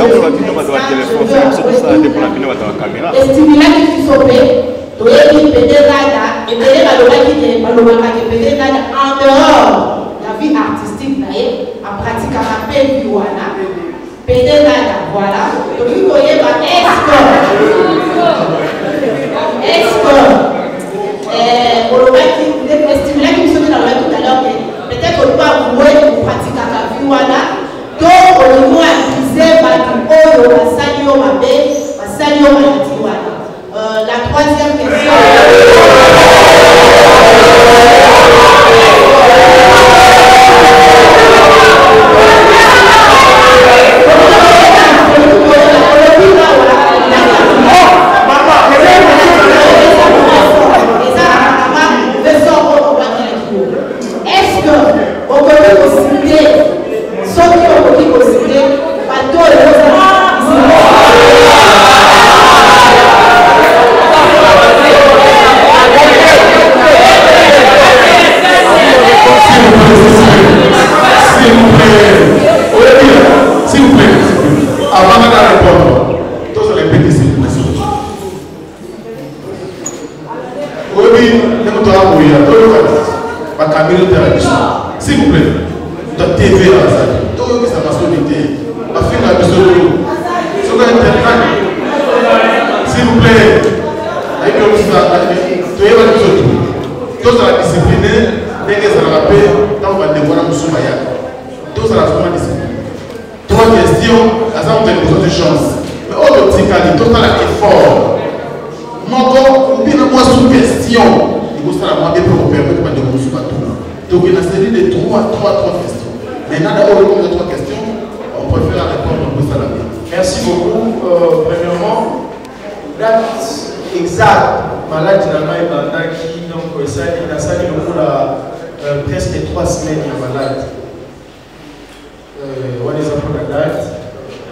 Speaker 9: stimulants qui sont faits, en dehors de la vie artistique, en pratiquant la paix, voilà. Donc, vous voyez, les stimulants qui sont dans le tout à l'heure, peut-être qu'on peut avouer pour pratiquer la vie, voilà. Donc, on doit utiliser la troisième troisième question. Est-ce que on peut citer ceux qui ont cité bateau et
Speaker 4: S'il vous plaît, avant de répondre, tous les petits s'il vous plaît. Oui, nous devons mourir. S'il vous plaît, de TV à ça. Tout ça va se limiter. La fin de la mission, s'il vous plaît, tous à la discipline, dès que ça va paix, dans le devoir de Soumaya. Tous à la discipline. Trois questions, à ça on a besoin de chance. Mais autre petit cas, tout à l'effort. Encore, bien moi sous question. Il faut savoir bien pour permettre de nous sur tout. Donc il y a une série de trois questions. Maintenant, d'abord, les trois questions, on préfère répondre au Salamé.
Speaker 8: Merci beaucoup. Premièrement, date exacte, malade Dinama et Bandaki, donc ça a sali presque 3 semaines de malade. On les apprend la date.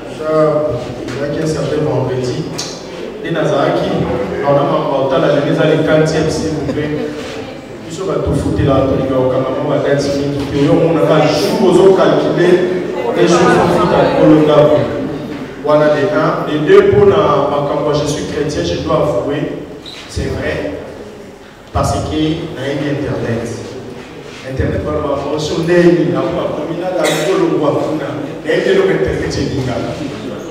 Speaker 8: Il y a un certain vendredi. Les Nazaraki, on a la jeunesse à l'équantième, s'il vous plaît. Nous sommes à tout foutre là, on a calculé les choses sont voilà les deux pour quand je suis chrétien, je dois avouer, c'est vrai, parce que on a eu Internet. Internet, on va voir sur les on va communiquer dans le roi, on a Internet, c'est dingue.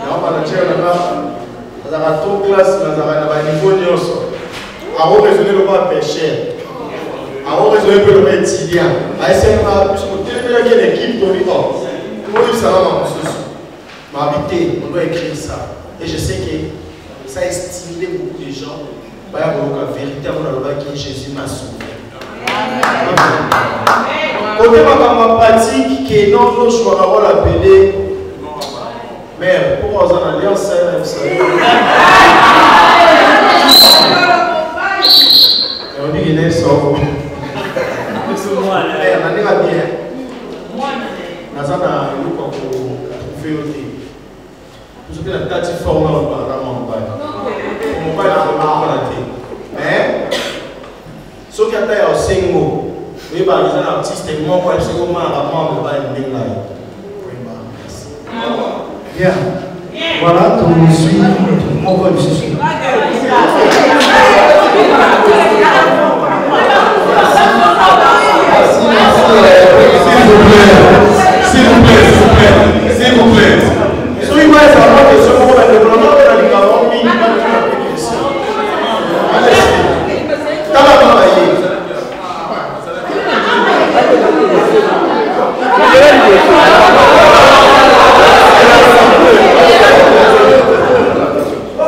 Speaker 8: On va dire là-bas, on a tout classe, on a niveau nyos, à raisonner le roi péché. Alors, je vais le mettre étudiant. À SMA, puisque il y a une équipe pour lui. Pour lui, ça va m'habiter. On doit écrire ça. Et je sais que ça a stimulé beaucoup de gens. Il y a une vérité qui Jésus m'a sauvé. Côté ma pratique, que non, je vais avoir appelé. Mère, pour vous en aller en scène, vous savez. On dit qu'il est sauvé. On va bien. Nazana, il faut qu'on fait aussi. Vous savez, la tâche est formée en bas. On va pas mais, ce qui a été au single, oui, par exemple, l'artiste est mort, il s'est comment à rendre le
Speaker 2: Bien. Voilà, tout suit. On va le suivre.
Speaker 4: S'il vous plaît.
Speaker 8: Soyez-moi ça va que ce moment de développement de la ligature mine.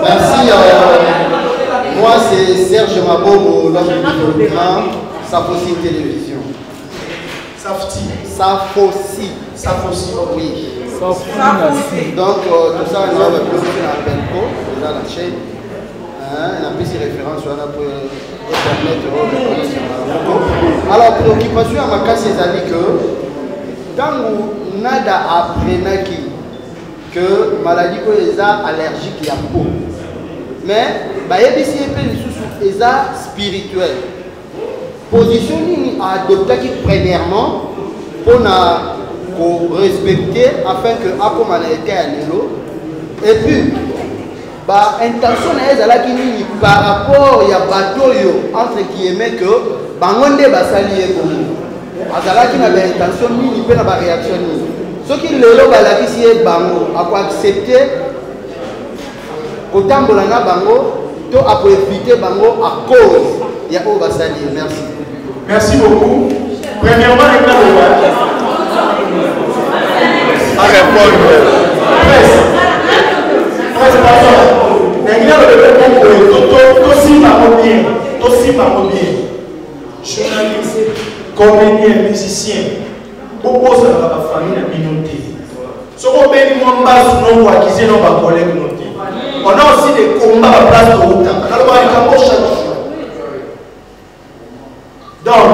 Speaker 10: Merci. Moi c'est Serge Mabobo, l'homme du programme Safosi Télévision. Safosi, oui. Donc, tout ça, on a un peu de Benko, déjà la chaîne. On a pris référence sur notre permettre. Alors, préoccupation à ma cas, c'est que tant qu'on a appris que maladie que les allergiques à la peau. Mais, il y a spirituel. Position à adopter premièrement pour respecter afin que comme on a été à l'élo et puis intention est par rapport à bateau entre guillemets que bangonde basali azalaki na intention nini pe na ba réaction nini soki lelo balakisi e bango ako accepter kotambola na bango to ako éviter bango à cause ya o basali. Merci.
Speaker 8: Merci beaucoup. Premièrement, les cas de à répondre. Presse, pardon. journaliste, comédien, musicien, beaucoup de la famille de communauté. Ce qu'on peut dire, on va acquérir nos collègues. On a aussi des combats à la place de l'OTAN. On a le chaque jour. Donc,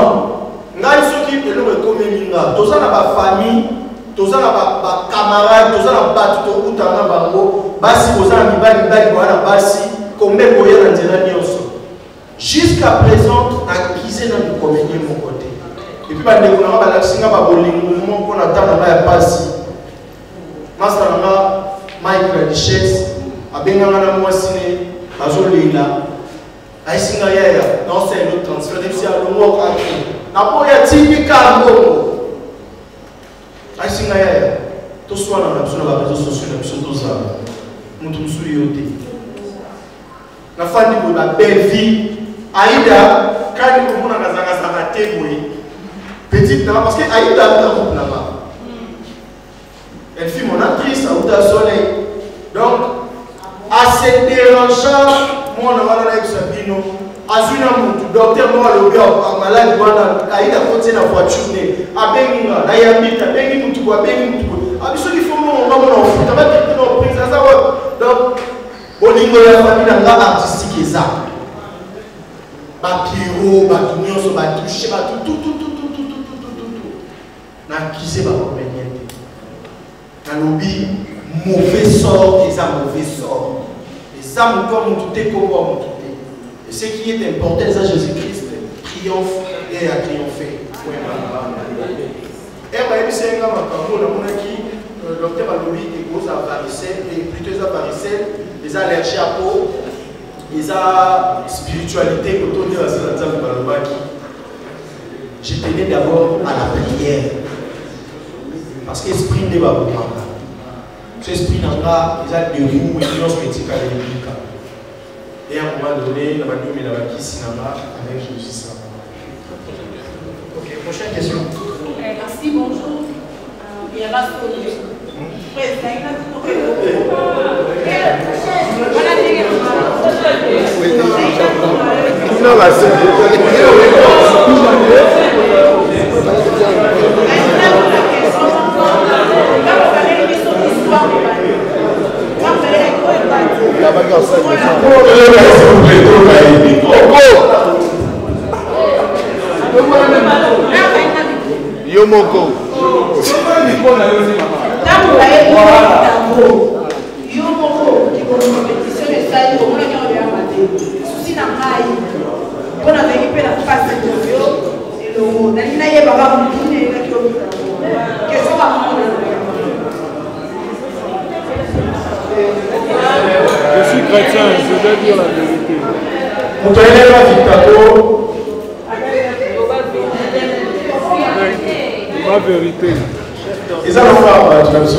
Speaker 8: nous avons ceux qui sont communistes, tous dans la famille, tous dans la camarade, tous dans la batte, tous dans la bango, basi, tous dans la bibali, basi, comme les boyaux dans le jusqu'à présent, on a acquis dans le comédien de mon côté. Et puis, on a dit qu'on a attend la basi. Master Mike la Duchesse, a bien gagné moi ciné, à Zolina, à Isingaya, non c'est le transfert de Sia le mot à qui. Na poya typique à Congo. À Isingaya, tout soit dans la réseaux sociaux, la tout ça. Nous tous souillés. La fin de la belle vie, Aïda, quand nous avons raté, petite parce que Aïda a un là-bas. Elle fut mon actrice à Ouda Soleil. Donc, assez dérangeant, moi, on a avec Sabino. Azuna Moutou, docteur, moi, le gars, malade, Aïda Côté la voiture, à Benga, Nayabit, à Bengi Moutou, à Bengi Moutou. À ceux qui font mon maman, on fout, on va dire que non, prise à ça. Donc, au niveau de la famille, la artistique est ça. Bakiro, Bakignon, Batouché, tout. N'a quitté ma compagnie. Dans le mauvais sort, et ça mauvais sort. Et ça, comme tout est comme tout est. Et ce qui est important, c'est Jésus-Christ triomphe et a triomphé. Et c'est un gars qui le docteur Alobi est gros à varicelle, et plutôt à varicelle, les allergies à peau, les spiritualité, autour de la je tenais d'abord à la prière. Parce que l'esprit n'est pas bon. Ce esprit n'a pas des roues et des médicales et et à un moment donné, il y a un qui cinéma avec Jésus. Ok, prochaine question.
Speaker 9: Merci, bonjour. Il y a la
Speaker 10: Yomoko.
Speaker 6: Je suis chrétien, je dois dire la vérité.
Speaker 8: Vous tenez la
Speaker 6: Ma vérité.
Speaker 8: Et ça, on va faire ça.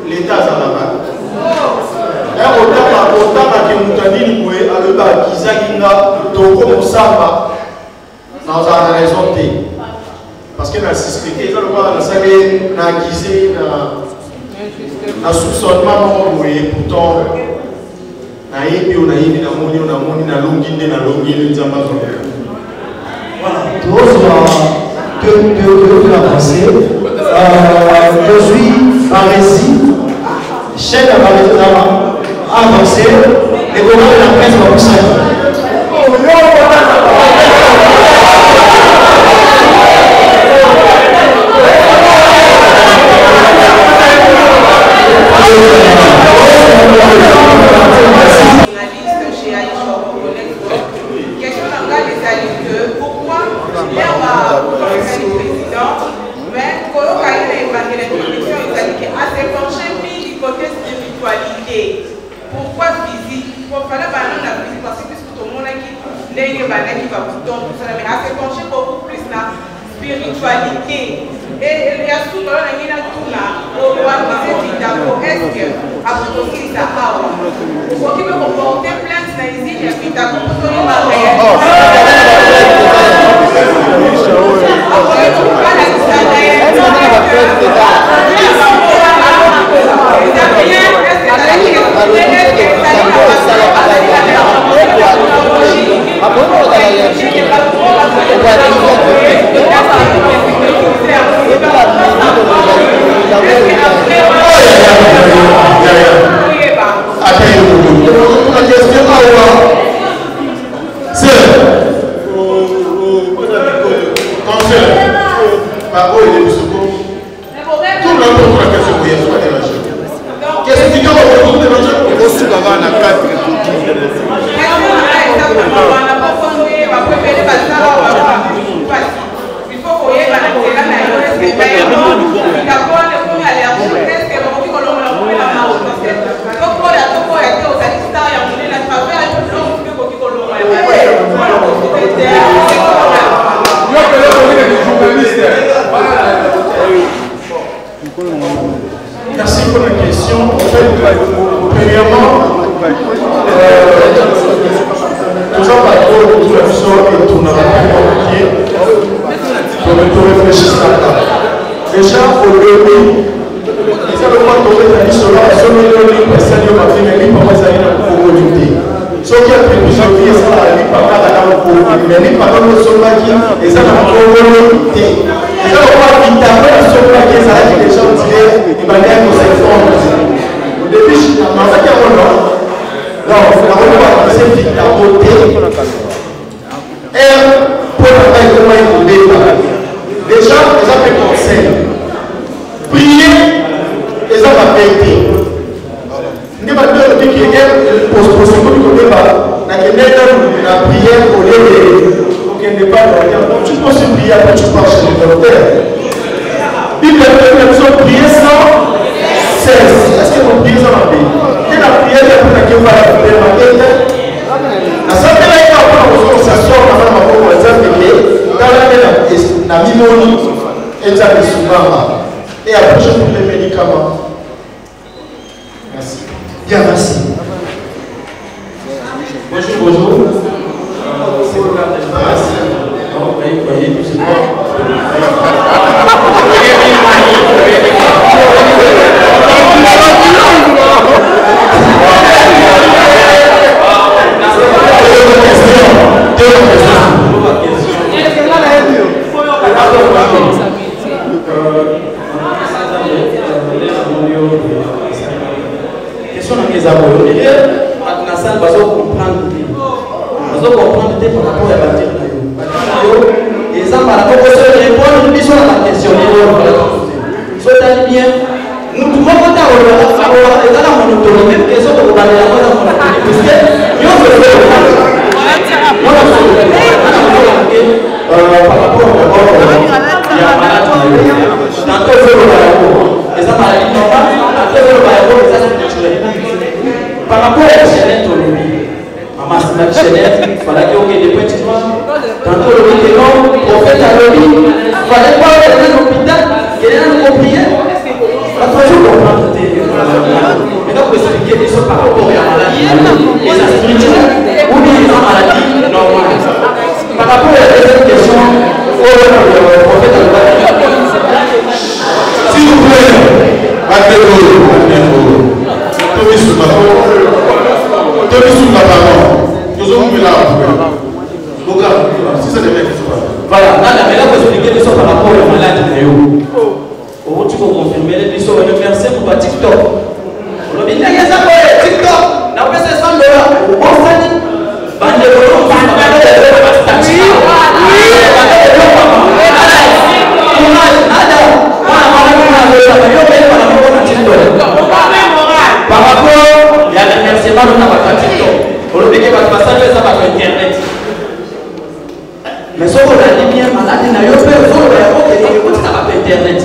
Speaker 8: L'État dans la main. Parce que la suspecté, le soupçonnement, pourtant,
Speaker 2: que la pensée. Je suis Barési, chef de Barési avancé, et comment la presse va vous saluer.
Speaker 7: Pourquoi physique? Pourquoi la physique? Parce que tout le monde qui n'est pas qui va vous tomber, mais à se pencher beaucoup plus spiritualité. Et il y a tout le monde qui a tout là. Au roi qui s'est dit d'accord, est-ce que à propos de ça, pour qui peut comporter plainte dans les îles, il y a tout d'accord pour tout le monde
Speaker 8: Merci pour la question. En fait, premièrement, nous avons pas trop de situation et tout n'a pas compliqué. Donc, nous réfléchir à ça. Déjà, au début, ils avaient pas tombé dans l'histoire, ils ont mis le livre, personne n'a pas fait, mais lui, papa, ça y est, il a communauté. Ce qui a fait plusieurs vies, c'est ça, lui, papa, il a communauté. Mais lui, papa, il a communauté, et ça n'a pas communauté. Et là, on voit qu'il t'a fait sur le paquet, ça a dit que les gens disaient, il va bien nous informer. Au début, je m'en fait qu'il y a un nom. Non, la revoir, c'est vite à côté. Et pour la taille, comment il faut débat. Déjà, les gens peuvent conseiller. Prier, les gens vont payer. Il n'y a pas de dire qu'il y a une possibilité de débat. La prière au lieu de. N'est pas donc tu peux se prier après tu pars chez le docteur. Bible nous sommes priés sans cesse. Est-ce que vous priez sans la paix? Et la prière est pour laquelle on va la prière en tête. La santé là, il va prendre on s'assoit, on va faire un exemple dans la mimoni et ça est souvent. Et après je prends les médicaments. Merci.
Speaker 2: Bien, merci.
Speaker 8: Bonjour, bonjour. C'est le cas de Merci. Donc, vous voyez, tout ce question dans mes amours. La salle va comprendre. Vous comprenez par rapport à la matière. Et ça, par rapport à ce répondre, nous sommes à la question. C'est bien. Nous pouvons voter à la monotonie, même question de vous parler à la monotonie. Parce que nous faisons le par rapport il y a maladie. Tantôt, il faut le et ça, maladie normale, tantôt, il faut le et ça, c'est naturel. Par rapport à la chaînette, Maman, la chaînette, il fallait qu'il y ait des petits noirs. Tantôt, le week-end, le prophète a dit, il fallait pas aller à l'hôpital, qu'il y ait un compliqué. La toujours comprendre. Maintenant, vous expliquez des choses par rapport à la maladie, et la spirituelle, ou bien la maladie normale. Par rapport à la deuxième question, le prophète a dit, s'il vous plaît, battez-vous, tombez sur ma parole. Tombez sur ma parole. Nous avons mis là. Donc, si ça devait être ça. Voilà, maintenant, vous expliquez des choses par rapport à la maladie. Tu peux confirmer les questions et verser pour toi TikTok. On a dit qu'il y a ça pour TikTok. On a fait $100. On s'est dit, bande de l'eau, bande de par rapport, il y a des remerciements dans TikTok. On a dit que votre passage est sur Internet. Mais si on a dit bien malade, il y a eu un peu de Internet.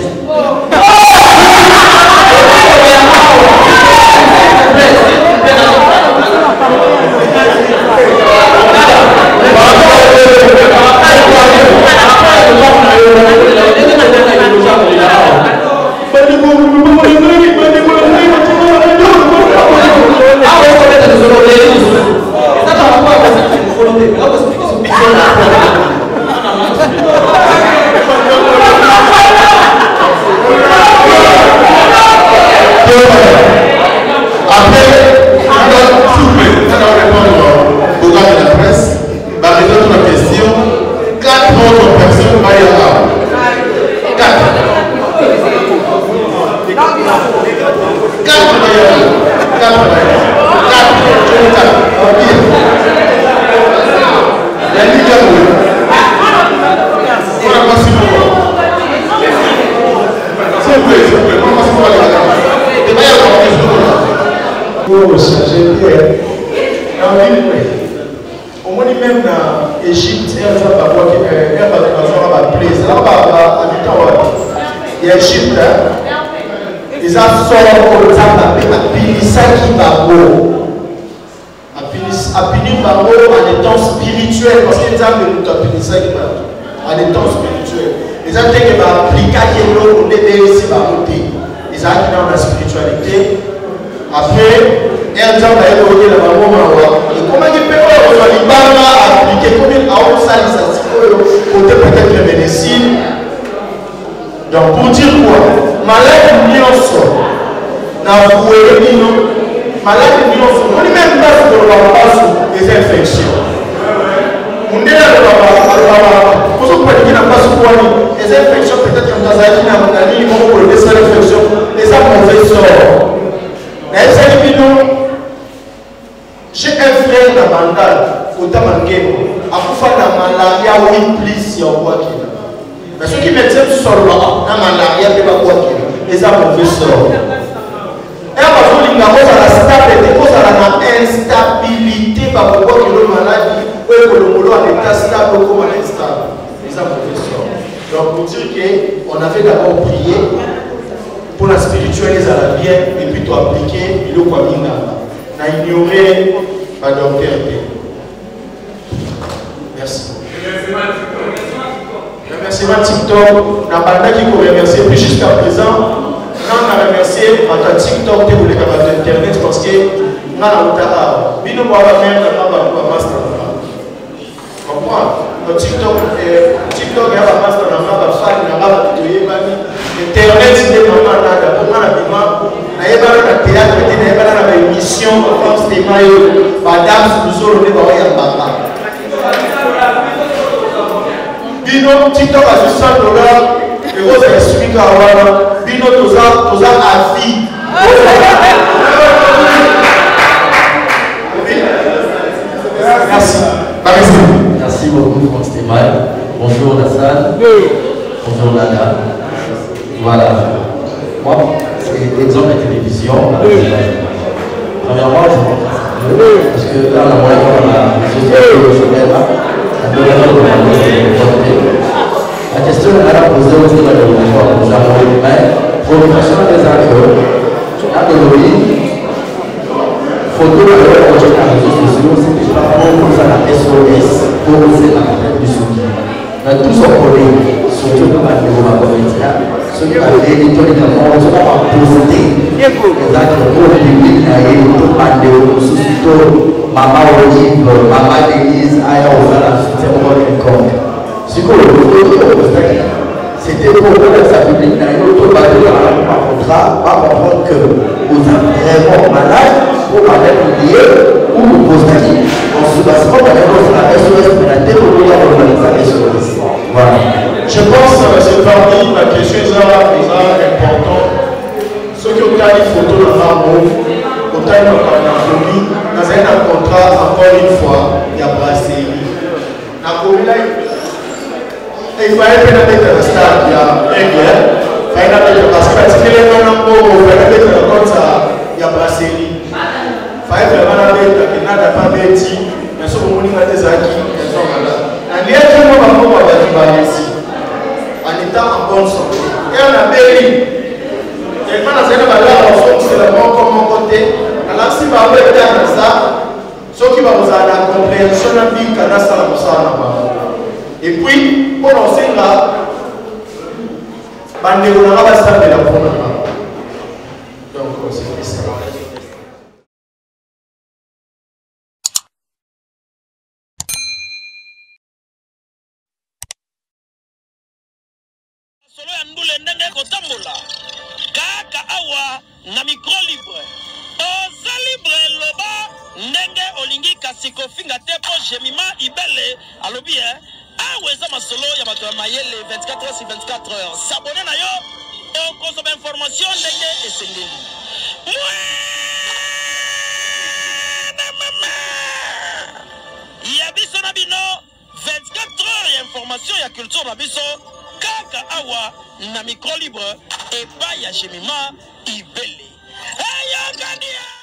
Speaker 8: Égypte, il y a Égypte, ils ont sorti au Zambabé, à Pinisaki Babo. À Pinisaki Babo en étant spirituel, parce qu'ils ont fait Pinisaki Babo en étant spirituel. Ils ont dit qu'ils vont appliquer l'eau pour aider ici Babo. Ils ont dit dans la spiritualité. Après, ils ont dit la Babo. Et comment ils peuvent appliquer, comme ils ont fait peut-être la médecine. Donc pour dire quoi, malade nyonso na vuele bino, malade nyonso, on est même pas sur le passe des infections. On est là pour ce point qui n'a pas sur quoi les infections peut-être comme dans la vie n'a pas ni pour les infections, les mauvais sort. Mais c'est bino, j'ai un frère dans Bandal, au Tamangemo, à faire la malaria ou plus si on voit qu'il mais ceux qui mettent sur le bas, dans la rien de la voiture, les mauvais sort. Et à partir de la stabilité, cause à la instabilité, par rapport à la maladie, ou que le boulot en état stable comme en instable. Les mauvais sort. Donc pour dire qu'on avait d'abord prié pour la spiritualité à la bien, et puis tu appliquer le quoi bien on a ignoré la docteur. Merci. Remerciement TikTok, n'a pas qui vous remercier, puis jusqu'à présent, on a remercié à TikTok de les camarades d'internet parce que on a la bino moi même la master. Comprends? TikTok il y a la master na ba fan na ba tutoyer bani internet de maman na pour na bima na yeba na théâtre na yeba na émission France de mayo madame Souzoro ne ba ya baba. Bino TikTok a $100 et vous expliquez à moi Bino tous à vie. Merci.
Speaker 2: Merci beaucoup Franck Stéphane. Bonjour Nassan. Bonjour Nana. Voilà. Moi, c'est exemple de télévision. Premièrement, parce que là, on a la société émotionnelle. La question est à poser au niveau de l'enfant, mais pour le fonctionnement des acteurs, photo de les réseaux sociaux, c'est pas pour ça la SOS, pour oser la campagne du soutien. Mais tout ce qu'on est, surtout dans la comédien, ceux qui ont été évidemment, ils ont posté les acteurs pour le public, tout le surtout Maman Olive, Maman Denise, Aya Ozala, c'était pour le compte. Ce que c'était pour le sa public, notre bateau par contrat, va comprendre que vous êtes vraiment malade pour parler oublié ou vous posez en sous-bassement dans la SOS pour la développement de la SOS. Voilà.
Speaker 8: Je pense que c'est parmi la question est importante. Ceux qui ont gagné photo dans l'arbre, au taille de la famille, dans un contrat, encore une fois, il y a brasserie. La commune, il fallait que le stade, il y a un guerre, il fallait parce que les gens il fallait mettre le contrat, il y a brasserie. Il fallait vraiment mettre qu'il n'a pas métier, mais ce qu'on a des acquis, ils sont malades. Il y a tout le monde ici, en étant en bonne santé. Et on a béni. Et quand on a c'est le bon comme mon côté. Alors si vous avez été ça, ce qui va vous avoir la compréhension de la vie, quand on a ça, et puis, pour nous dire là, on a pas ça de la première. Donc, c'est ça.
Speaker 1: solo ya ndule ndenge kotambola kaka awa na micro libre oza libre loba ndenge olingi kasi kofinga te po jemima ibele alobi awa eza masolo ya bato ya mayele 24 heures sur 24 heures sabone na yo okozoma information ndenge esengeli ya biso na bino 24 heures ya information ya culture na biso kaka awa na micro libre epai ya jemima ibele ayokania